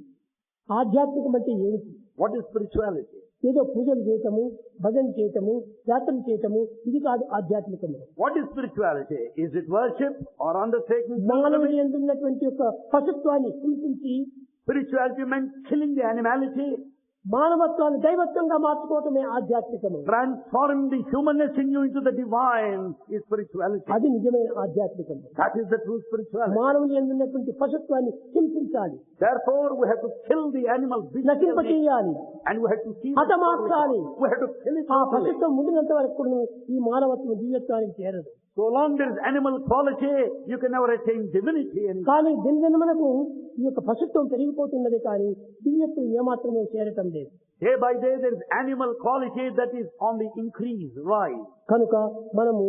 Speaker 1: ఆధ్యాత్మికం అంటే ఏమిటి?
Speaker 2: What is spirituality?
Speaker 1: ఏదో పూజలు చేయటము, భజన చేయటము, యాత్రలు చేయటము, ఇది కాదు ఆధ్యాత్మికము.
Speaker 2: What is spirituality? Is it worship or undertaking?
Speaker 1: మానవుని ఎందున్నటువంటి యొక్క పశుత్వాన్ని హింసించి
Speaker 2: Spirituality meant killing the animality,
Speaker 1: మానవత్వాన్ని దైవత్వంగా మార్చుకోవటమే ఆధ్యాత్మికము.
Speaker 2: transforming the humanness in you into the divine is spirituality.
Speaker 1: అది నిజమైన ఆధ్యాత్మికము.
Speaker 2: That is the true spirituality.
Speaker 1: మానవుని ఎందున్నటువంటి పశుత్వాన్ని హింసించాలి,
Speaker 2: Therefore, we have to kill the animal bestiality,
Speaker 1: నశింపచేయాలి,
Speaker 2: and we have to kill
Speaker 1: హతమార్చాలి.
Speaker 2: We have to kill it
Speaker 1: ఆ
Speaker 2: totally.
Speaker 1: పశుత్వం ముందునంత వరకు ఈ మానవత్వం దివ్యత్వానికి చేరదు.
Speaker 2: So long there is animal quality, you can never attain divinity.
Speaker 1: కానీ దినదినమునకు ఈ యొక్క పశుత్వం పెరిగిపోతున్నది కానీ దివ్యత్వం ఏమాత్రమే చేరటం లేదు.
Speaker 2: Day by day there is animal quality that is on the increase, rise.
Speaker 1: కనుక మనము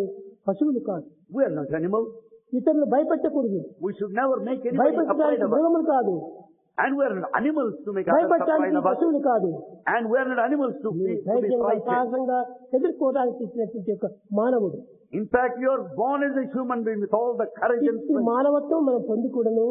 Speaker 1: పశువులు కాదు,
Speaker 2: We are not animals.
Speaker 1: ఇతరులు భయపెట్టకూడదు,
Speaker 2: We should never make anybody afraid
Speaker 1: భయపెట్టడానికి
Speaker 2: of us.
Speaker 1: మృగములు కాదు,
Speaker 2: And we are not animals to make others afraid
Speaker 1: భయపెట్టడానికి
Speaker 2: of us.
Speaker 1: పశువులు కాదు.
Speaker 2: And we are not animals to be
Speaker 1: ధైర్యంగా
Speaker 2: frightened.
Speaker 1: సాహసంగా ఎదుర్కోవడానికి ఇచ్చినటువంటి యొక్క మానవుడు.
Speaker 2: In fact, you are born as a human being with all the courage and
Speaker 1: ఈ
Speaker 2: strength.
Speaker 1: మానవత్వం మనం పొందుకూడను,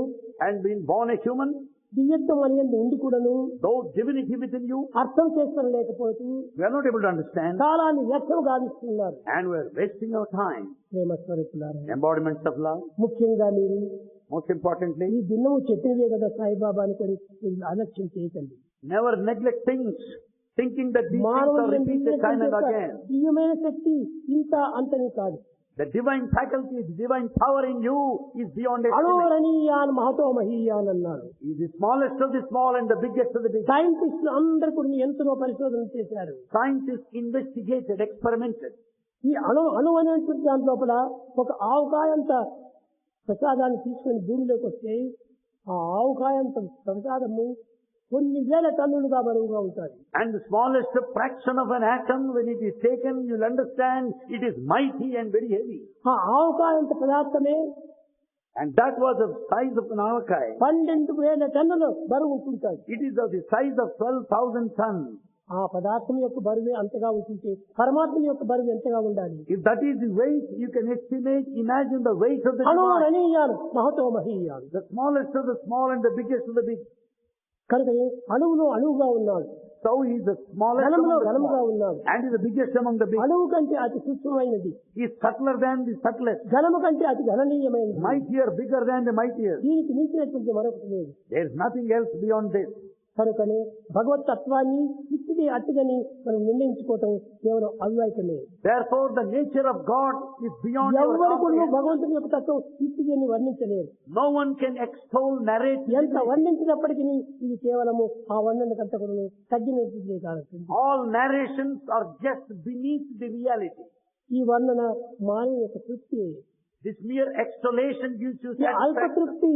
Speaker 2: And being born a human,
Speaker 1: దివ్యత్వం అనేది ఉండి కూడాను
Speaker 2: though divinity within you,
Speaker 1: అర్థం చేసుకోలేకపోతూ
Speaker 2: we are not able to understand.
Speaker 1: కాలాన్ని వ్యర్థం గావిస్తున్నారు.
Speaker 2: And we are wasting our time.
Speaker 1: ప్రేమ స్వరూపులారా,
Speaker 2: Embodiments of love.
Speaker 1: ముఖ్యంగా మీరు
Speaker 2: Most importantly,
Speaker 1: ఈ దినము చెప్పినదే కదా సాయిబాబా అనుకొని మీరు అలక్ష్యం చేయకండి.
Speaker 2: never neglect things, thinking that these things
Speaker 1: మానవుడు
Speaker 2: are repeated time and again.
Speaker 1: దివ్యమైన శక్తి ఇంత అంతని కాదు.
Speaker 2: The divine faculty, the divine power in you is beyond estimate.
Speaker 1: అణోరణీయాన్ Mahato మహీయాన్ అన్నారు.
Speaker 2: He is the smallest of the small and the biggest of the big.
Speaker 1: సైంటిస్టులు అందరూ కూడా ఎంతనో పరిశోధన చేశారు.
Speaker 2: Scientists investigated, experimented.
Speaker 1: ఈ అణు అనేటువంటి దాని లోపల ఒక ఆవుకాయంత ప్రసాదాన్ని తీసుకుని భూమిలోకి వస్తే ఆ ఆవుకాయంత ప్రసాదము కొన్ని వేల టన్నులుగా బరువుగా ఉంటుంది.
Speaker 2: And the smallest fraction of an atom, when it is taken, you'll understand it is mighty and very heavy.
Speaker 1: ఆ ఆవుకాయంత పదార్థమే
Speaker 2: And that was the size of an avakai.
Speaker 1: 12,000 టన్నులు బరువు ఉంటుంది.
Speaker 2: It is of the size of 12,000 tons.
Speaker 1: ఆ పదార్థం యొక్క బరువు అంతగా ఉంటుంటే పరమాత్మ యొక్క బరువు ఎంతగా ఉండాలి?
Speaker 2: If that is the weight, you can estimate, imagine the weight of the divine.
Speaker 1: అణోరణీయాలు Mahato మహీయాలు.
Speaker 2: The smallest of the small and the biggest of the big.
Speaker 1: కనుక అణువులో అణువుగా ఉన్నాడు,
Speaker 2: So he is the smallest
Speaker 1: ఘనములో
Speaker 2: among the
Speaker 1: ఘనముగా
Speaker 2: small,
Speaker 1: ఉన్నాడు.
Speaker 2: and is the biggest among the big.
Speaker 1: అణువు కంటే అతి సూక్ష్మమైనది,
Speaker 2: He is subtler than the subtlest,
Speaker 1: ఘనము కంటే అతి గణనీయమైనది.
Speaker 2: mightier, bigger than the mightiest.
Speaker 1: దీనికి మించినటువంటి మరొకటి లేదు.
Speaker 2: There is nothing else beyond this.
Speaker 1: కనుకనే భగవత్ తత్వాన్ని ఇచ్చిది అట్టుదని మనం నిర్ణయించుకోవటం కేవలం అవివేకమే.
Speaker 2: Therefore, the nature of God is beyond your
Speaker 1: ఎవరు కూడా
Speaker 2: comprehension.
Speaker 1: భగవంతుని యొక్క తత్వం ఇచ్చిది అని వర్ణించలేరు.
Speaker 2: No one can extol, narrate.
Speaker 1: ఎంత వర్ణించినప్పటికీ ఇది కేవలము ఆ వర్ణనకంతా కూడా తగ్గినట్లే కాదు.
Speaker 2: All narrations are just beneath the reality.
Speaker 1: ఈ వర్ణన మానవ యొక్క తృప్తి,
Speaker 2: This mere extolation gives you
Speaker 1: ఈ అల్ప
Speaker 2: satisfaction.
Speaker 1: తృప్తి,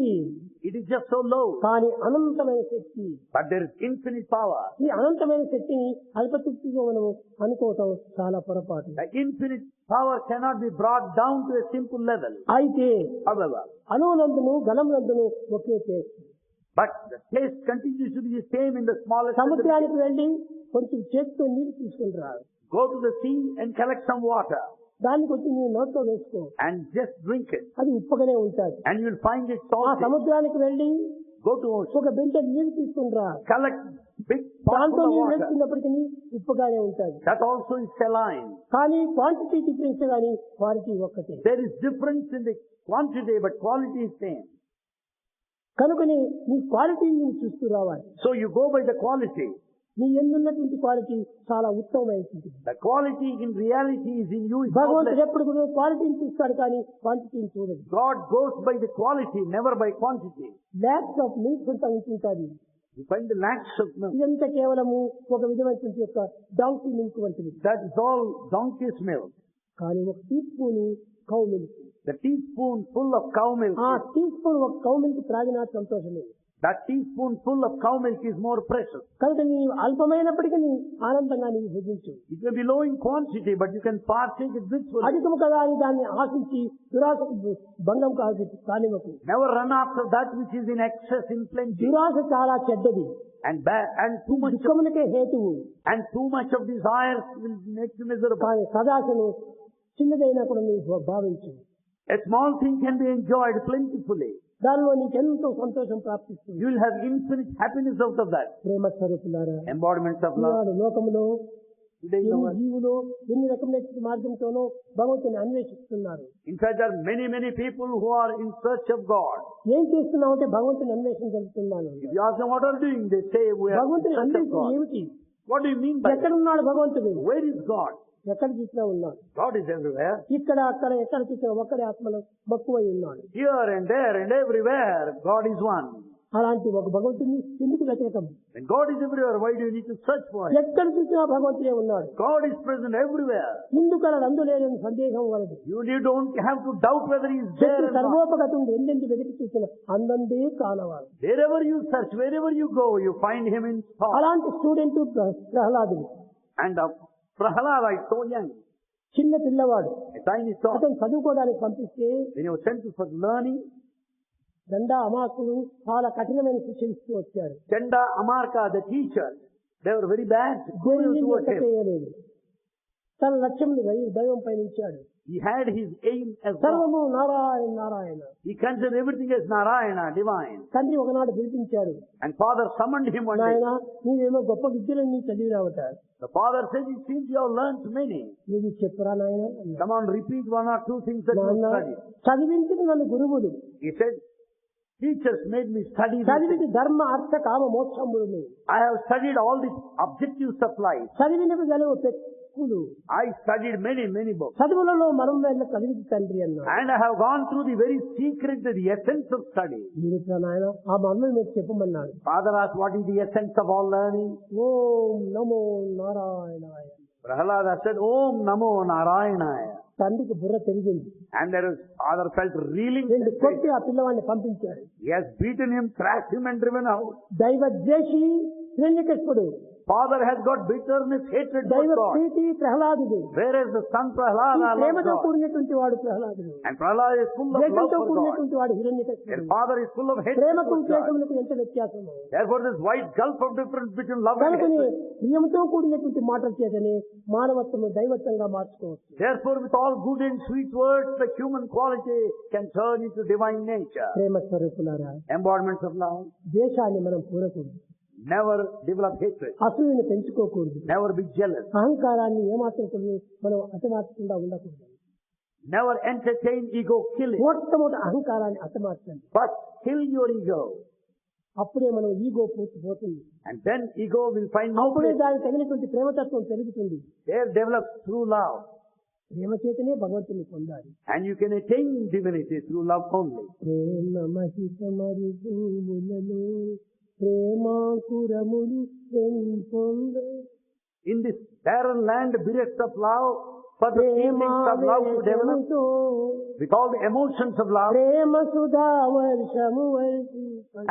Speaker 2: It is just so low.
Speaker 1: కానీ అనంతమైన శక్తి.
Speaker 2: But there is infinite power.
Speaker 1: ఈ అనంతమైన శక్తిని అల్పతృప్తిగా మనం అనుకోవటం చాలా పొరపాటు.
Speaker 2: The infinite power cannot be brought down to a simple level.
Speaker 1: అయితే
Speaker 2: However,
Speaker 1: అణువునందును ఘనమునందును ఒకే taste.
Speaker 2: but the taste continues to be the same in the smallest. And the
Speaker 1: సముద్రానికి వెళ్ళి కొంచెం చేతితో నీరు తీసుకుంటారు,
Speaker 2: go to the sea and collect some water
Speaker 1: దాన్ని కొంచెం నీవు నోట్లో వేసుకో,
Speaker 2: and just drink it.
Speaker 1: అది ఉప్పగానే ఉంటుంది.
Speaker 2: And you'll find it
Speaker 1: ఆ
Speaker 2: salty.
Speaker 1: సముద్రానికి వెళ్ళి
Speaker 2: Go to ocean.
Speaker 1: ఒక బిందె నీరు తీసుకుంటా,
Speaker 2: Collect big pot
Speaker 1: దాంతో
Speaker 2: full of
Speaker 1: నీరు
Speaker 2: water.
Speaker 1: వేసుకున్నప్పటికీ ఉప్పుగానే ఉంటుంది.
Speaker 2: That also is saline.
Speaker 1: కానీ క్వాంటిటీ డిఫరెన్స్ కానీ క్వాలిటీ ఒక్కటే.
Speaker 2: There is difference in the quantity, but quality is same.
Speaker 1: కనుకని నీ క్వాలిటీని నువ్వు చూస్తూ రావాలి.
Speaker 2: So you go by the quality.
Speaker 1: నీ ఎందున్నటువంటి క్వాలిటీ చాలా ఉత్తమమైనది.
Speaker 2: The quality in reality is in you. Is
Speaker 1: భగవంతుడు
Speaker 2: not
Speaker 1: ఎప్పుడు కూడా క్వాలిటీని చూస్తాడు కానీ క్వాంటిటీని చూడదు.
Speaker 2: God goes by the quality, never by quantity.
Speaker 1: Lakhs of milk ఉంటుంది.
Speaker 2: You find the lakhs of milk.
Speaker 1: ఇదంతా కేవలము ఒక విధమైనటువంటి యొక్క డాంకీ మిల్క్ వంటిది.
Speaker 2: That is all donkey's milk.
Speaker 1: కానీ ఒక teaspoon cow milk,
Speaker 2: The teaspoon full of cow milk.
Speaker 1: ఆ టీ స్పూన్ ఒక కౌ మిల్క్ త్రాగినా సంతోషమే.
Speaker 2: That teaspoonful of cow milk is more precious.
Speaker 1: కనుక నీ అల్పమైనప్పటికీ నీ ఆనందంగా నీవు భుజించు.
Speaker 2: It may be low in quantity, but you can partake it blissfully.
Speaker 1: అధికము కదా అని దాన్ని ఆశించి దురాశకు భంగం కానివ్వకు.
Speaker 2: Never run after that which is in excess, in plenty.
Speaker 1: దురాశ చాలా చెడ్డది.
Speaker 2: And too much
Speaker 1: దుఃఖములకే హేతువు.
Speaker 2: of desires will make you miserable.
Speaker 1: కానీ సదాశను చిన్నదైనా కూడా నీవు భావించు.
Speaker 2: A small thing can be enjoyed plentifully.
Speaker 1: దానిలో నీకు ఎంతో సంతోషం ప్రాప్తిస్తుంది.
Speaker 2: You will have infinite happiness out of that.
Speaker 1: ప్రేమ స్వరూపులారా,
Speaker 2: Embodiments of love.
Speaker 1: లోకములో
Speaker 2: Today in the world.
Speaker 1: జీవులు ఎన్ని రకమైన మార్గంతోనో భగవంతుని అన్వేషిస్తున్నారు.
Speaker 2: In fact, there are many people who are in search of God.
Speaker 1: ఏం చేస్తున్నావు అంటే భగవంతుని అన్వేషణ జరుగుతున్నాను.
Speaker 2: If you ask them what are you doing, they say we are in
Speaker 1: భగవంతుని
Speaker 2: search of
Speaker 1: అన్వేషణ
Speaker 2: God.
Speaker 1: ఏమిటి?
Speaker 2: What do you mean by that?
Speaker 1: ఎక్కడున్నాడు భగవంతుడు?
Speaker 2: Where is God?
Speaker 1: ఎక్కడ చూసినా ఉన్నాడు.
Speaker 2: God is everywhere.
Speaker 1: ఇక్కడ అక్కడ ఎక్కడ చూసినా ఒక్కడే ఆత్మలో మక్కువై ఉన్నాడు.
Speaker 2: Here and there and everywhere, God is one.
Speaker 1: అలాంటి ఒక భగవంతుని ఎందుకు వెతకటం?
Speaker 2: When God is everywhere, why do you need to search for Him?
Speaker 1: ఎక్కడ చూసినా భగవంతుడే ఉన్నాడు.
Speaker 2: God is present everywhere.
Speaker 1: ఇందుకల అందులేని సందేహం వలదు.
Speaker 2: You don't have to doubt whether He is there or not.
Speaker 1: సర్వోపగతుండు ఎందెందు వెతికి చూసిన అందందే కానవాడు.
Speaker 2: Wherever you search, wherever you go, you find Him in thought.
Speaker 1: అలాంటి student ప్రహ్లాదుడు.
Speaker 2: And Prahalada is so young,
Speaker 1: చిన్న పిల్లవాడు.
Speaker 2: a tiny child.
Speaker 1: అతను చదువుకోవడానికి పంపిస్తే
Speaker 2: When he was sent for learning,
Speaker 1: దండా అమాకులు చాలా కఠినమైన శిక్ష ఇస్తూ వచ్చారు.
Speaker 2: Chanda, Amarka, the teachers, they were very bad
Speaker 1: దేనిని
Speaker 2: towards him.
Speaker 1: చేయలేదు. తన లక్ష్యం దైవం పైన ఉంచాడు.
Speaker 2: He had his aim as God.
Speaker 1: సర్వము Narayana Narayana.
Speaker 2: He considered everything as Narayana, divine.
Speaker 1: తండ్రి ఒకనాడు పిలిపించాడు.
Speaker 2: And father summoned him one day.
Speaker 1: నాయన నీవేమో గొప్ప విద్యలన్నీ చదివినావట.
Speaker 2: The father said, it seems you have learnt many.
Speaker 1: నీది చెప్పురా నాయన.
Speaker 2: Come on, repeat one or two things that you have studied.
Speaker 1: చదివించింది నన్ను గురువులు.
Speaker 2: He said, teachers made me study this.
Speaker 1: చదివింది ధర్మ అర్థ కామ మోక్షములు.
Speaker 2: I have studied all the objectives of life.
Speaker 1: చదివినవి గలవు పెక్కులు.
Speaker 2: I studied many books.
Speaker 1: చదువులలో మనం వెళ్ళ చదివింది తండ్రి అన్నాడు.
Speaker 2: And I have gone through the very secret, the essence of study.
Speaker 1: జీవిత నాయన ఆ మర్మం మీకు చెప్పమన్నాడు.
Speaker 2: Father asked, what is the essence of all learning?
Speaker 1: ఓం నమో నారాయణాయ.
Speaker 2: Prahalada said, Om Namo Narayanaya.
Speaker 1: తండ్రికి బుర్ర తిరిగింది.
Speaker 2: And father felt reeling.
Speaker 1: రెండు కొట్టి ఆ పిల్లవాడిని పంపించాడు.
Speaker 2: He has beaten him, thrashed him and driven out.
Speaker 1: దైవ ద్వేషి హిరణ్యకశిపుడు.
Speaker 2: Father has got bitterness, hatred for
Speaker 1: దైవ
Speaker 2: God.
Speaker 1: ప్రీతి ప్రహ్లాదుడు.
Speaker 2: Whereas the son Prahalada loves
Speaker 1: ప్రేమతో
Speaker 2: God.
Speaker 1: కూడినటువంటి వాడు ప్రహ్లాదుడు.
Speaker 2: And Prahalada is full of love
Speaker 1: ద్వేషంతో
Speaker 2: for God.
Speaker 1: కూడినటువంటి వాడు హిరణ్యకశిపుడు.
Speaker 2: And father is full of hatred
Speaker 1: ప్రేమకు
Speaker 2: for God.
Speaker 1: ద్వేషములకు ఎంత వ్యత్యాసము.
Speaker 2: Therefore this wide gulf of difference between love and
Speaker 1: కనుకని
Speaker 2: hatred.
Speaker 1: ప్రియముతో కూడినటువంటి మాటల చేతనే మానవత్వము దైవత్వంగా మార్చుకోవచ్చు.
Speaker 2: Therefore with all good and sweet words, the human quality can turn into divine nature.
Speaker 1: ప్రేమ స్వరూపులారా,
Speaker 2: Embodiments of love.
Speaker 1: ద్వేషాన్ని మనం కూరకూడదు.
Speaker 2: Never develop hatred.
Speaker 1: అసూయను పెంచుకోకూడదు.
Speaker 2: Never be jealous.
Speaker 1: అహంకారాన్ని ఏమాత్రం కూడా మనం అతమార్చకుండా ఉండకూడదు.
Speaker 2: Never entertain ego killing.
Speaker 1: మొట్టమొదటి అహంకారాన్ని అతమార్చండి.
Speaker 2: But kill your ego.
Speaker 1: అప్పుడే మనం ఈగో పోతుంది.
Speaker 2: And then ego will find no
Speaker 1: అప్పుడే
Speaker 2: place.
Speaker 1: దానికి తగినటువంటి ప్రేమతత్వం పెరుగుతుంది.
Speaker 2: There develops true love.
Speaker 1: ప్రేమ చేతనే భగవంతుని పొందాలి.
Speaker 2: And you can attain divinity through love only.
Speaker 1: ప్రేమ మహిత మరుభూములలో ప్రేమాకురములు పొంద.
Speaker 2: In this barren land bereft of love, for the feelings of love to develop, with all the emotions of love,
Speaker 1: ప్రేమ సుధా వర్షము Varshi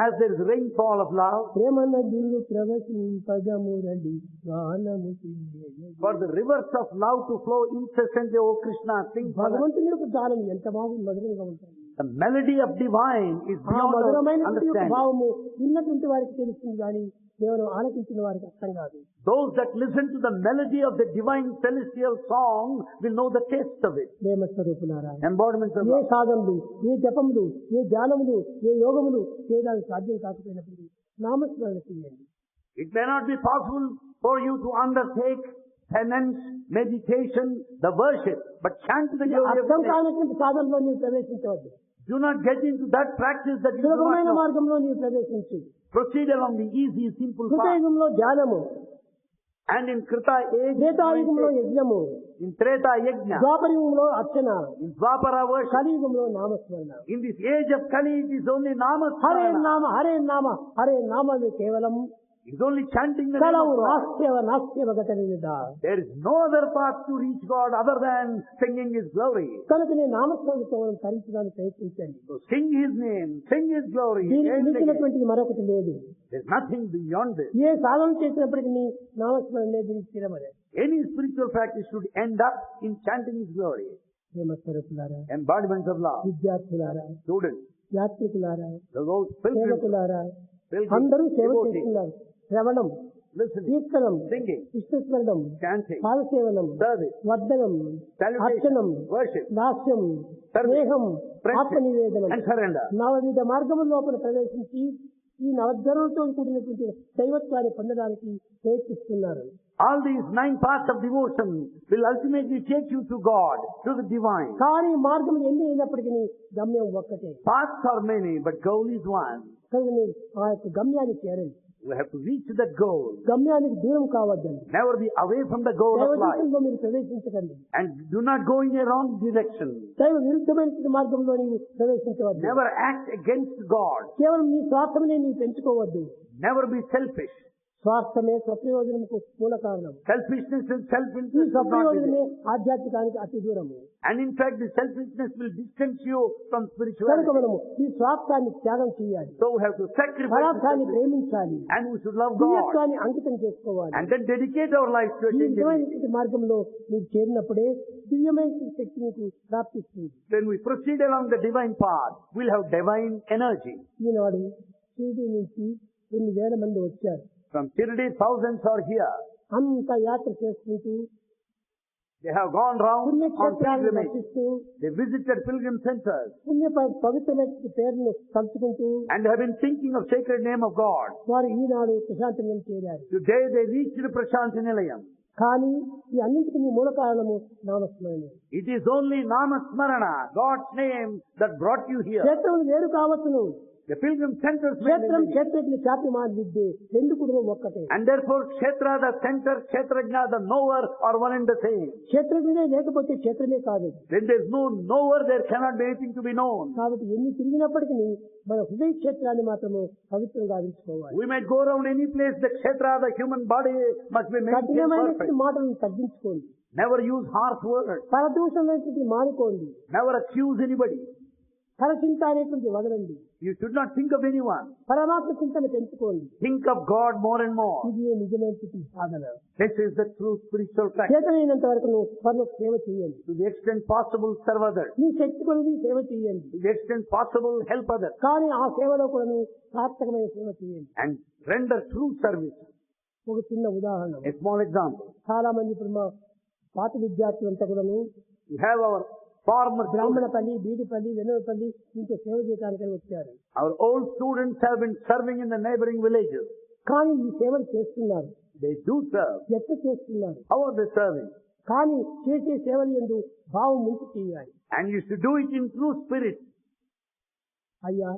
Speaker 2: as there is rainfall of love,
Speaker 1: ప్రేమ నదులు ప్రవహింపగమురడి గానము చేయగా.
Speaker 2: for the rivers of love to flow incessantly, O Krishna, sing for us.
Speaker 1: భగవంతుని యొక్క గానం ఎంత బాగుంది, మధురంగా ఉంటుంది.
Speaker 2: The melody of divine is
Speaker 1: ఆ
Speaker 2: beyond our
Speaker 1: మధురమైనటువంటి యొక్క
Speaker 2: understanding.
Speaker 1: భావము విన్నటువంటి వారికి తెలుస్తుంది కానీ కేవలం ఆలకించిన వారికి అర్థం కాదు.
Speaker 2: Those that listen to the melody of the divine celestial song will know the taste of it.
Speaker 1: ప్రేమ స్వరూపులారా,
Speaker 2: Embodiments of
Speaker 1: ఏ
Speaker 2: love.
Speaker 1: సాధనలు, ఏ జపములు, ఏ ధ్యానములు, ఏ యోగములు చేయడానికి సాధ్యం కాకపోయినప్పుడు నామస్మరణ చేయండి.
Speaker 2: It may not be possible for you to undertake penance, meditation, the worship, but chant the glory of
Speaker 1: అర్థం
Speaker 2: the name.
Speaker 1: కానటువంటి సాధనలో నీవు ప్రవేశించవద్దు.
Speaker 2: Do not get into that practice that you do not
Speaker 1: సులభమైన
Speaker 2: know.
Speaker 1: మార్గంలో నీవు ప్రవేశించు.
Speaker 2: Proceed along the easy, simple path.
Speaker 1: కృతయుగంలో ధ్యానము,
Speaker 2: And in Krita age,
Speaker 1: త్రేతాయుగంలో యజ్ఞము,
Speaker 2: in Treta Yajna,
Speaker 1: ద్వాపరయుగంలో Archana,
Speaker 2: in Dwapara worship,
Speaker 1: కలియుగంలో నామస్మరణ.
Speaker 2: in this age of Kali, it is only
Speaker 1: Hare
Speaker 2: Namasmarana.
Speaker 1: నామ హరే నామ హరే నామమే కేవలం
Speaker 2: It's only chanting the name
Speaker 1: కలవు
Speaker 2: of God.
Speaker 1: నాస్యవ గతనిదా.
Speaker 2: There is no other path to reach God other than singing His glory.
Speaker 1: కనుకనే నామస్మరణతో మనం తరించడానికి ప్రయత్నించండి.
Speaker 2: So sing His name, sing His glory.
Speaker 1: దీనికి
Speaker 2: and again.
Speaker 1: మించినటువంటిది మరొకటి లేదు.
Speaker 2: There's nothing beyond this.
Speaker 1: ఏ సాధన చేసినప్పటికీ నీ నామస్మరణే దీనికి స్థిరమనే.
Speaker 2: Any spiritual practice should end up in chanting His glory.
Speaker 1: ప్రేమస్వరూపులారా,
Speaker 2: Embodiments of love.
Speaker 1: విద్యార్థులారా,
Speaker 2: Students,
Speaker 1: యాత్రికులారా,
Speaker 2: those pilgrims,
Speaker 1: సేవకులారా,
Speaker 2: pilgrims,
Speaker 1: అందరూ సేవ
Speaker 2: devotees,
Speaker 1: చేస్తున్నారు. శ్రవణం,
Speaker 2: listening,
Speaker 1: కీర్తనం,
Speaker 2: singing,
Speaker 1: విష్ణుస్మరణం,
Speaker 2: chanting,
Speaker 1: పాదసేవనం,
Speaker 2: service,
Speaker 1: వర్ధనం,
Speaker 2: salutation,
Speaker 1: అర్చనం,
Speaker 2: worship,
Speaker 1: దాస్యం,
Speaker 2: service,
Speaker 1: స్నేహం,
Speaker 2: friendship,
Speaker 1: ఆత్మనివేదనం,
Speaker 2: and surrender.
Speaker 1: నవవిధ మార్గముల లోపల ప్రవేశించి ఈ నవద్వరులతో కూడినటువంటి దైవత్వాన్ని పొందడానికి ప్రయత్నిస్తున్నారు.
Speaker 2: All these 9 paths of devotion will ultimately take you to God, to the divine.
Speaker 1: కానీ మార్గం ఎన్ని అయినప్పటికీ గమ్యం ఒక్కటే.
Speaker 2: Paths are many, but goal is one.
Speaker 1: కనుక మీరు ఆ యొక్క గమ్యాన్ని చేరండి.
Speaker 2: We have to reach that goal.
Speaker 1: గమ్యానికి దూరం కావద్దండి.
Speaker 2: Never be away from the goal of life.
Speaker 1: దైవదేశంలో మీరు ప్రవేశించకండి.
Speaker 2: And do not go in a wrong direction.
Speaker 1: దైవ విరుద్ధమైన మార్గంలో నీవు ప్రవేశించవద్దు.
Speaker 2: Never act against God.
Speaker 1: కేవలం నీ స్వార్థమనే నీవు పెంచుకోవద్దు.
Speaker 2: Never be selfish.
Speaker 1: స్వార్థమే స్వప్రయోజనకు మూల కారణం.
Speaker 2: Selfishness and
Speaker 1: ఈ
Speaker 2: self-interest is not
Speaker 1: స్వప్రయోజనమే
Speaker 2: with it.
Speaker 1: ఆధ్యాత్మికానికి అతి దూరము.
Speaker 2: And in fact, the selfishness will distance you from
Speaker 1: కనుక
Speaker 2: spirituality.
Speaker 1: మనము ఈ స్వార్థాన్ని త్యాగం చేయాలి.
Speaker 2: So we have to sacrifice
Speaker 1: పదార్థాన్ని
Speaker 2: selfishness.
Speaker 1: ప్రేమించాలి.
Speaker 2: And we should love God.
Speaker 1: దివ్యత్వాన్ని అంకితం చేసుకోవాలి.
Speaker 2: And then dedicate our lives to
Speaker 1: ఈ
Speaker 2: attain divinity.
Speaker 1: నిజమైనటువంటి మార్గంలో మీరు చేరినప్పుడే దివ్యమైన శక్తి మీకు ప్రాప్తిస్తుంది.
Speaker 2: When we proceed along the divine path, we'll have divine energy.
Speaker 1: ఈనాడు షిరిడీ నుంచి కొన్ని వేల మంది వచ్చారు.
Speaker 2: From Shirdi, thousands are here.
Speaker 1: అంత యాత్ర చేసుకుంటూ
Speaker 2: They have gone round on
Speaker 1: పుణ్యక్షేత్రాలను
Speaker 2: pilgrimage.
Speaker 1: దర్శిస్తూ
Speaker 2: They visited pilgrim centers
Speaker 1: పవిత్రమైన పేరును తలుచుకుంటూ
Speaker 2: and have been thinking of sacred name of God.
Speaker 1: వారు ఈనాడు ప్రశాంతంగా చేరారు.
Speaker 2: Today they reached Prashanti Nilayam.
Speaker 1: కానీ ఈ అన్నింటికి మూల కారణము నామస్మరణే.
Speaker 2: It is only Namasmarana, God's name, that brought you here.
Speaker 1: క్షేత్రం వేరు కావచ్చును.
Speaker 2: The pilgrim centers may be
Speaker 1: క్షేత్రం
Speaker 2: many.
Speaker 1: క్షేత్రజ్ఞ ఖ్యాతి మాదిద్దే రెండు కూడా ఒక్కటే.
Speaker 2: And therefore Kshetra, the center, Kshetrajna, the knower are one and the same.
Speaker 1: క్షేత్రజ్ఞే లేకపోతే క్షేత్రమే కాదు.
Speaker 2: When there is no knower, there cannot be anything to be known.
Speaker 1: కాబట్టి ఎన్ని తిరిగినప్పటికీ మన హృదయ క్షేత్రాన్ని మాత్రము పవిత్రంగా ఉంచుకోవాలి.
Speaker 2: We might go around any place, the Kshetra, the human body must be maintained
Speaker 1: కఠినమైనటువంటి
Speaker 2: perfect.
Speaker 1: మాటలను తగ్గించుకోండి.
Speaker 2: Never use harsh words.
Speaker 1: పరదూషణమైనటువంటి మానుకోండి.
Speaker 2: Never accuse anybody.
Speaker 1: పరచింత అనేటువంటి వదలండి.
Speaker 2: You should not think of anyone.
Speaker 1: పరమాత్మ చింతను పెంచుకోండి.
Speaker 2: Think of God more and more.
Speaker 1: ఇది నిజమైనటువంటి సాధన.
Speaker 2: This is the true spiritual practice.
Speaker 1: చేతనైనంత వరకు నువ్వు పనులకు సేవ చేయండి.
Speaker 2: To the extent possible, serve others.
Speaker 1: నీ శక్తి కొలది సేవ చేయండి.
Speaker 2: To the extent possible, help others.
Speaker 1: కానీ ఆ సేవలో కూడా నువ్వు సార్థకమైన సేవ చేయండి.
Speaker 2: And render true service.
Speaker 1: ఒక చిన్న ఉదాహరణ.
Speaker 2: A small example.
Speaker 1: చాలా మంది ఇప్పుడు మా పాత విద్యార్థులంతా కూడాను
Speaker 2: We have our former students.
Speaker 1: Brahmanapalli, బీడిపల్లి, వెనువపల్లి ఇంకో సేవ చేయడానికి వచ్చారు.
Speaker 2: Our old students have been serving in the neighboring villages.
Speaker 1: కానీ ఈ సేవలు చేస్తున్నారు.
Speaker 2: They do serve.
Speaker 1: ఎట్లా చేస్తున్నారు?
Speaker 2: How are they serving?
Speaker 1: కానీ చేసే సేవలు యందు భావం ముందు చేయాలి.
Speaker 2: And you should do it in true spirit.
Speaker 1: అయ్యా,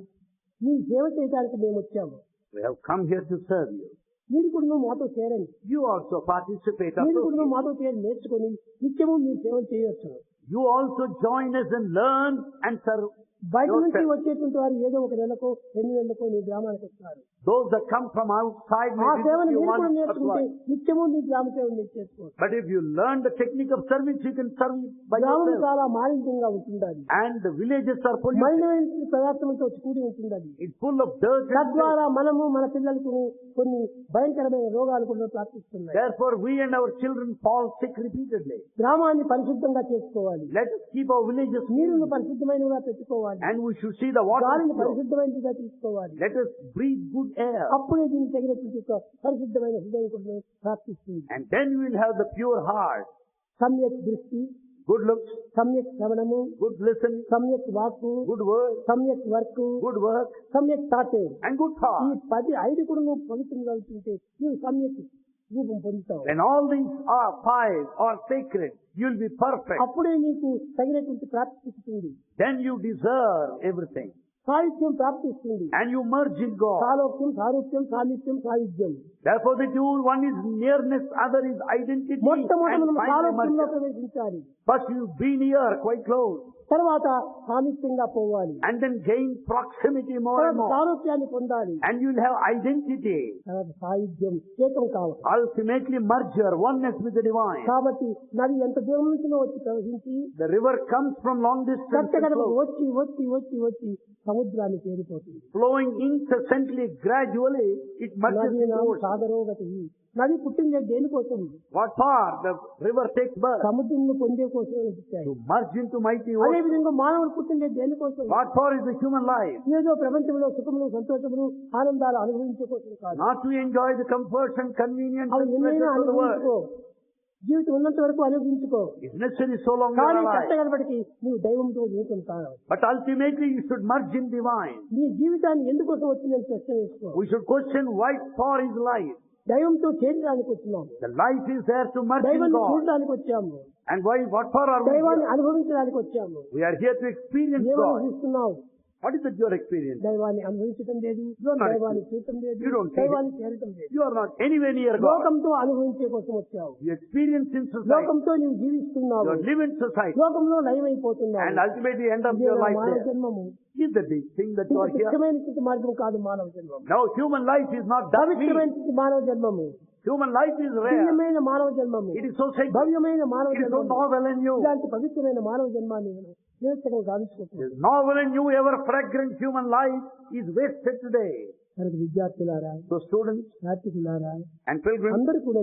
Speaker 1: నీ సేవ చేయడానికి మేము వచ్చాము.
Speaker 2: We have come here to serve you.
Speaker 1: మీరు కూడా నువ్వు మాతో చేరండి.
Speaker 2: You also participate.
Speaker 1: మీరు కూడా
Speaker 2: associate.
Speaker 1: నువ్వు మాతో చేరి నేర్చుకొని నిత్యము మీరు సేవలు చేయవచ్చు.
Speaker 2: You also join us and learn and serve.
Speaker 1: బయట నుంచి
Speaker 2: yourself.
Speaker 1: వచ్చేటువంటి వారు ఏదో ఒక నెలకో 2 నెలలకో నీ గ్రామానికి వస్తారు.
Speaker 2: Those that come from outside may
Speaker 1: ఆ
Speaker 2: visit
Speaker 1: సేవను
Speaker 2: you
Speaker 1: మీరు కూడా
Speaker 2: once or
Speaker 1: నేర్చుకుంటే
Speaker 2: twice.
Speaker 1: నిత్యము నీ గ్రామ సేవలు మీరు చేసుకోవచ్చు.
Speaker 2: But if you learn the technique of service, you can serve by
Speaker 1: గ్రామం
Speaker 2: yourself.
Speaker 1: చాలా మాలిన్యంగా ఉంటుండాలి.
Speaker 2: And the villages are polluted.
Speaker 1: మలినమైన పదార్థంతో కూడి ఉంటుండాలి.
Speaker 2: It's full of dirt and filth.
Speaker 1: తద్వారా మనము మన పిల్లలకు కొన్ని భయంకరమైన రోగాలు కూడా ప్రాప్తిస్తున్నాయి.
Speaker 2: Therefore, we and our children fall sick repeatedly.
Speaker 1: గ్రామాన్ని పరిశుద్ధంగా చేసుకోవాలి.
Speaker 2: Let us keep our villages
Speaker 1: నీరును
Speaker 2: clean.
Speaker 1: పరిశుద్ధమైనగా పెట్టుకోవాలి.
Speaker 2: And we should see the water
Speaker 1: గాలిని
Speaker 2: flow.
Speaker 1: పరిశుద్ధమైనదిగా తీసుకోవాలి.
Speaker 2: Let us breathe good air.
Speaker 1: అప్పుడే దీనికి తగినటువంటి ఒక పరిశుద్ధమైన హృదయం కూడా ప్రాప్తిస్తుంది.
Speaker 2: And then we will have the pure heart,
Speaker 1: సమ్యక్ దృష్టి,
Speaker 2: good looks,
Speaker 1: సమ్యక్ శ్రవణము,
Speaker 2: good listening,
Speaker 1: సమ్యక్ వాక్కు,
Speaker 2: good word,
Speaker 1: సమ్యక్ వర్క్,
Speaker 2: good work,
Speaker 1: సమ్యక్ థాట్.
Speaker 2: and good
Speaker 1: ఈ
Speaker 2: thought.
Speaker 1: 5 కూడా నువ్వు పవిత్రంగా ఉంటుంటే నువ్వు సమ్యక్ రూపం పొందుతావు.
Speaker 2: When all these 5 are sacred, you will be perfect.
Speaker 1: అప్పుడే నీకు తగినటువంటి ప్రాప్తిస్తుంది.
Speaker 2: Then you deserve everything.
Speaker 1: సాహిత్యం ప్రాప్తిస్తుంది.
Speaker 2: And you merge in God.
Speaker 1: సాలోక్యం, సారూప్యం, సాన్నిధ్యం, సాయుధ్యం.
Speaker 2: Therefore the two, one is nearness, other is identity.
Speaker 1: మొట్టమొదటి
Speaker 2: And
Speaker 1: మనం
Speaker 2: finally
Speaker 1: సాలోక్యంలో
Speaker 2: merger.
Speaker 1: ప్రవేశించాలి.
Speaker 2: First you be near, quite close.
Speaker 1: తర్వాత సామీప్యంగా పోవాలి,
Speaker 2: and then gain proximity more and
Speaker 1: తర్వాత
Speaker 2: more,
Speaker 1: సారూప్యాన్ని పొందాలి,
Speaker 2: and you'll have identity.
Speaker 1: తర్వాత సాయుధ్యం ఏకం కావాలి.
Speaker 2: Ultimately merger, oneness with the divine.
Speaker 1: కాబట్టి నది ఎంత దూరం నుంచి వచ్చి ప్రవహించి
Speaker 2: The river comes from long distance and
Speaker 1: కట్టగడకు
Speaker 2: flows,
Speaker 1: వచ్చి వచ్చి వచ్చి వచ్చి సముద్రాన్ని చేరిపోతుంది.
Speaker 2: flowing incessantly, gradually, it merges
Speaker 1: నది
Speaker 2: into ocean.
Speaker 1: సాగరోగతి. నది పుట్టిందే దేనికోసం?
Speaker 2: What for? The river takes birth
Speaker 1: సముద్రం పొందే కోసం పుట్టాయి.
Speaker 2: to merge into mighty
Speaker 1: అదే
Speaker 2: ocean.
Speaker 1: విధంగా మానవుడు పుట్టిందే దేనికోసం?
Speaker 2: What for is the human life?
Speaker 1: ఏదో ప్రపంచంలో సుఖములు సంతోషములు ఆనందాలు అనుభవించే కోసం కాదు.
Speaker 2: Not to enjoy the comforts and convenience
Speaker 1: అవి
Speaker 2: and
Speaker 1: ఎన్నైనా
Speaker 2: pleasures of the world.
Speaker 1: అనుభవించుకో, జీవితం ఉన్నంత వరకు అనుభవించుకో,
Speaker 2: It's necessary so long you
Speaker 1: కానీ
Speaker 2: are alive.
Speaker 1: కట్టగడపటికి నువ్వు దైవంతో జీవితం కావాలి.
Speaker 2: But ultimately you should merge in divine.
Speaker 1: నీ జీవితాన్ని ఎందుకోసం వచ్చిందని ప్రశ్న వేసుకో.
Speaker 2: We should question why for is life.
Speaker 1: దైవంతో చేరడానికి వచ్చినాము,
Speaker 2: The life is there to merge in
Speaker 1: దైవాన్ని
Speaker 2: God.
Speaker 1: చూడడానికి వచ్చాము,
Speaker 2: And why, what for are we
Speaker 1: దైవాన్ని
Speaker 2: here?
Speaker 1: అనుభవించడానికి వచ్చాము.
Speaker 2: We are here to experience
Speaker 1: ఏమని
Speaker 2: God.
Speaker 1: చూస్తున్నావు?
Speaker 2: What is it you are experiencing?
Speaker 1: దైవాన్ని అనుభవించడం లేదు,
Speaker 2: You are not
Speaker 1: దైవాన్ని చూడటం లేదు,
Speaker 2: You don't see
Speaker 1: దైవాన్ని చేరటం లేదు.
Speaker 2: You are not anywhere near God.
Speaker 1: లోకంతో అనుభవించే కోసం వచ్చావు,
Speaker 2: You experience in society.
Speaker 1: లోకంతో నీవు జీవిస్తున్నావు,
Speaker 2: You live in society.
Speaker 1: లోకంలో లయమైపోతున్నావు.
Speaker 2: And ultimately end up
Speaker 1: ఇదే
Speaker 2: your life
Speaker 1: మానవ
Speaker 2: there.
Speaker 1: జన్మము.
Speaker 2: Is the big thing that you are here?
Speaker 1: పవిత్రమైన స్థితి మార్గం కాదు మానవ జన్మము.
Speaker 2: No, human life is not that
Speaker 1: పవిత్రమైన
Speaker 2: mean.
Speaker 1: స్థితి మానవ జన్మము,
Speaker 2: Human life is rare.
Speaker 1: దివ్యమైన మానవ జన్మము,
Speaker 2: It is so sacred.
Speaker 1: భవ్యమైన మానవ
Speaker 2: It is so
Speaker 1: జన్మము.
Speaker 2: novel and new.
Speaker 1: ఇలాంటి పవిత్రమైన మానవ జన్మాన్ని నేను నిరర్థకంగా గావించుకుంటున్నాను.
Speaker 2: This novel and new, ever fragrant human life is wasted today.
Speaker 1: కనుక విద్యార్థులారా,
Speaker 2: So students
Speaker 1: యాత్రికులారా,
Speaker 2: and pilgrims,
Speaker 1: అందరూ కూడా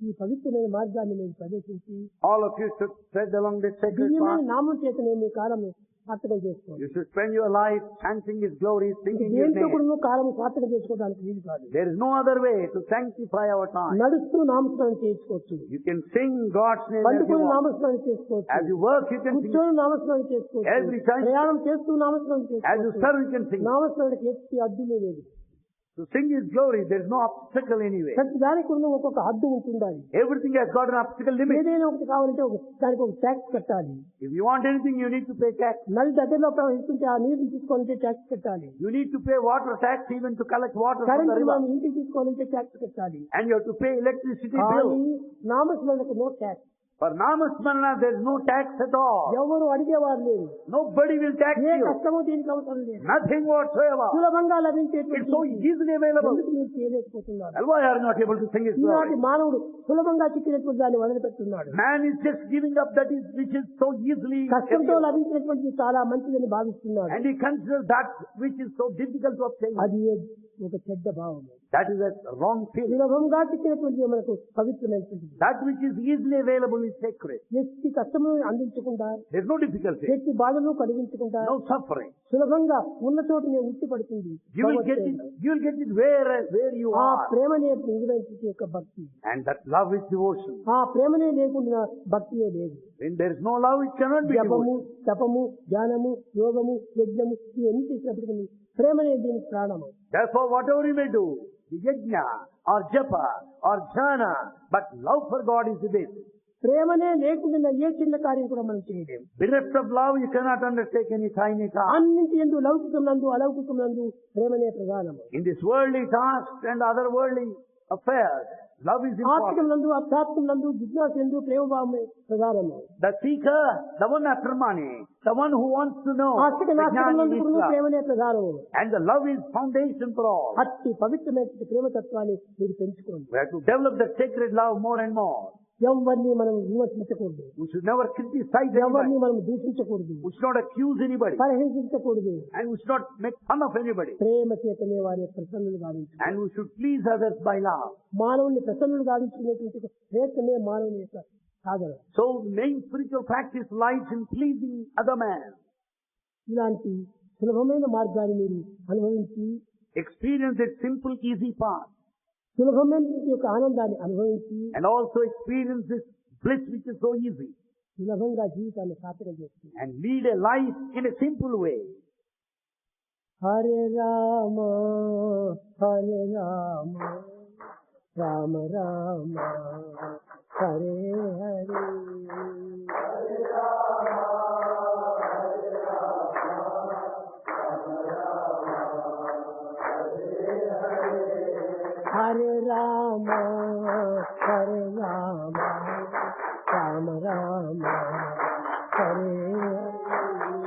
Speaker 1: ఈ పవిత్రమైన మార్గాన్ని మేము ప్రవేశించి
Speaker 2: all of you should tread along this sacred
Speaker 1: దివ్యమైన
Speaker 2: path.
Speaker 1: నామం చేత నేను మీ కాలం సార్థకం చేసుకోండి.
Speaker 2: You should spend your life chanting His glory, singing His
Speaker 1: దేంతో
Speaker 2: name.
Speaker 1: కూడా కాలం సార్థకం చేసుకోవడానికి వీలు కాదు.
Speaker 2: There is no other way to sanctify our time.
Speaker 1: నడుస్తూ నామస్మరణ చేసుకోవచ్చు,
Speaker 2: You can sing God's name as you
Speaker 1: పండుకొని
Speaker 2: walk.
Speaker 1: నామస్మరణ చేసుకోవచ్చు,
Speaker 2: As you work, you can sing.
Speaker 1: కూర్చొని నామస్మరణ చేసుకోవచ్చు,
Speaker 2: Every time.
Speaker 1: ప్రయాణం చేస్తూ నామస్మరణ
Speaker 2: As you
Speaker 1: చేసుకోవచ్చు.
Speaker 2: serve, you can sing.
Speaker 1: నామస్మరణకి ఎట్టి అడ్డులే లేదు.
Speaker 2: To sing His glory, there is no obstacle anyway.
Speaker 1: ప్రతి దానికి కూడా ఒక్కొక్క హద్దు ఉంటుండాలి.
Speaker 2: Everything has got an obstacle limit.
Speaker 1: ఏదైనా ఒకటి కావాలంటే దానికి ఒక ట్యాక్స్ కట్టాలి.
Speaker 2: If you want anything, you need to pay tax.
Speaker 1: నది దగ్గరలో ప్రవహిస్తుంటే ఆ నీరుని తీసుకోవాలంటే ట్యాక్స్ కట్టాలి.
Speaker 2: You need to pay water tax even to collect water from the
Speaker 1: current
Speaker 2: river.
Speaker 1: మనం ఇంటికి తీసుకోవాలంటే ట్యాక్స్ కట్టాలి.
Speaker 2: And you have to pay electricity bill.
Speaker 1: కానీ నామస్మరణకు no tax.
Speaker 2: For Namasmarana, there is no tax at all.
Speaker 1: ఎవరు అడిగేవారు లేరు.
Speaker 2: Nobody will tax
Speaker 1: A
Speaker 2: you.
Speaker 1: కష్టమో దీనికి అవసరం లేదు.
Speaker 2: Nothing whatsoever.
Speaker 1: సులభంగా
Speaker 2: It's so
Speaker 1: లభించేటువంటి
Speaker 2: easily available.
Speaker 1: ఎందుకు మీరు చేయలేకపోతున్నారు?
Speaker 2: And why are you not able to sing His
Speaker 1: ఈనాటి
Speaker 2: glory?
Speaker 1: మానవుడు సులభంగా చిక్కినటువంటి దాన్ని వదిలిపెట్టున్నాడు.
Speaker 2: Man is just giving up that is which is so easily
Speaker 1: కష్టంతో
Speaker 2: available.
Speaker 1: లభించినటువంటి చాలా మంచిదని భావిస్తున్నాడు.
Speaker 2: And he considers that which is so difficult to obtain.
Speaker 1: అది ఒక చెడ్డ భావం.
Speaker 2: That is a wrong feeling.
Speaker 1: సులభంగా చిక్కినటువంటి మనకు పవిత్రమైనటువంటిది.
Speaker 2: That which is easily available is sacred.
Speaker 1: ఎట్టి కష్టము అందించకుండా,
Speaker 2: There is no difficulty.
Speaker 1: ఎట్టి బాధను కలిగించకుండా
Speaker 2: No suffering.
Speaker 1: సులభంగా ఉన్న చోటునే ఉట్టి పడుతుంది.
Speaker 2: You will get it where you
Speaker 1: ఆ
Speaker 2: are.
Speaker 1: ప్రేమనే నిజమైన యొక్క భక్తి.
Speaker 2: And that love is devotion.
Speaker 1: ఆ ప్రేమనే లేకుండా భక్తియే లేదు.
Speaker 2: When there is no love, it cannot be
Speaker 1: జపము,
Speaker 2: devotion.
Speaker 1: తపము, ధ్యానము, యోగము, యజ్ఞము ఇవన్నీ చేసినప్పటికీ ప్రేమనే దీనికి ప్రాణము.
Speaker 2: Therefore, whatever you may do, the yajna or japa or jhana, but love for God is the basis.
Speaker 1: ప్రేమనే లేకుండా ఏ చిన్న కార్యం కూడా మనం చేయలేము.
Speaker 2: Bereft of love, you cannot undertake any tiny task.
Speaker 1: అన్నింటి యందు లౌకికం నందు అలౌకికం నందు ప్రేమనే ప్రధానము.
Speaker 2: In this worldly tasks and other worldly affairs, love is
Speaker 1: ఆత్మికం
Speaker 2: important.
Speaker 1: నందు, అధ్యాత్మం నందు, జిజ్ఞాస యందు ప్రేమభావమే ప్రధానము.
Speaker 2: The seeker, the one after money, the one who wants to know,
Speaker 1: ఆస్తిక
Speaker 2: the
Speaker 1: నాస్తికం
Speaker 2: jnani
Speaker 1: నందు
Speaker 2: needs
Speaker 1: కూడా
Speaker 2: love.
Speaker 1: ప్రేమనే ప్రధానము.
Speaker 2: And the love is foundation for all.
Speaker 1: అట్టి పవిత్రమైన ప్రేమతత్వాన్ని మీరు పెంచుకోండి.
Speaker 2: We have to develop that sacred love more and more.
Speaker 1: ఎవరిని మనం విమర్శించకూడదు,
Speaker 2: We should never criticize
Speaker 1: ఎవరిని
Speaker 2: anybody.
Speaker 1: మనం దూషించకూడదు,
Speaker 2: We should not accuse anybody.
Speaker 1: పరిహసించకూడదు.
Speaker 2: And we should not make fun of anybody.
Speaker 1: ప్రేమ చేతనే వారి ప్రసన్నులు గావించు.
Speaker 2: And we should please others by love.
Speaker 1: మానవుని ప్రసన్నులు గావించుకునేటువంటి ప్రయత్నమే మానవుని యొక్క సాధన.
Speaker 2: So main spiritual practice lies in pleasing other man.
Speaker 1: ఇలాంటి సులభమైన మార్గాన్ని మీరు అనుభవించి
Speaker 2: Experience that simple, easy path.
Speaker 1: సులభమైన యొక్క ఆనందాన్ని అనుభవించి
Speaker 2: And also experience this bliss which is so easy.
Speaker 1: సులభంగా జీవితాన్ని సార్థకం చేస్తుంది.
Speaker 2: And lead a life in a simple way.
Speaker 1: Hare Rama Hare Rama Rama Rama Hare Hare. Hare Rama Hare Rama Rama Rama Hare Hare.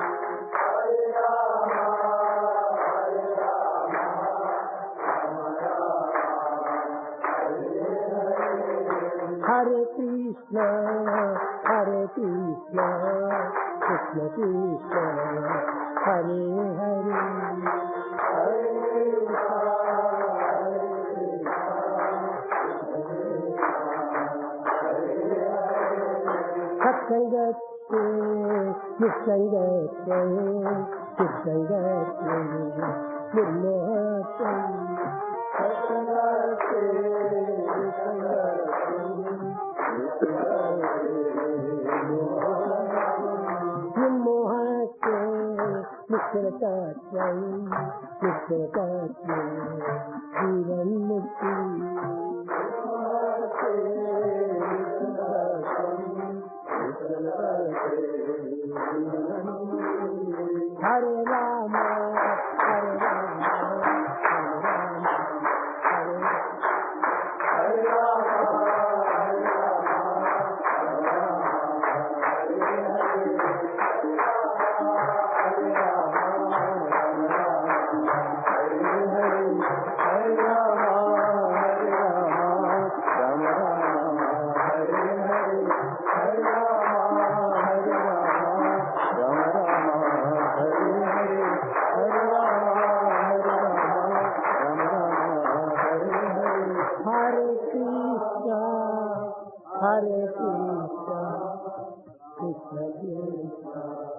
Speaker 1: Hare Krishna, Krishna Krishna, Hare Hare, Satsangate, Nissangate, Nissangate, Nirmohate, Satsangate, Nirmohate, Nissangate, Nissangate, Jivanmukti. Hare Rama, Hare Rama, Hare Rama, Hare Rama, Hare Rama, Hare Krishna, Krishna Krishna.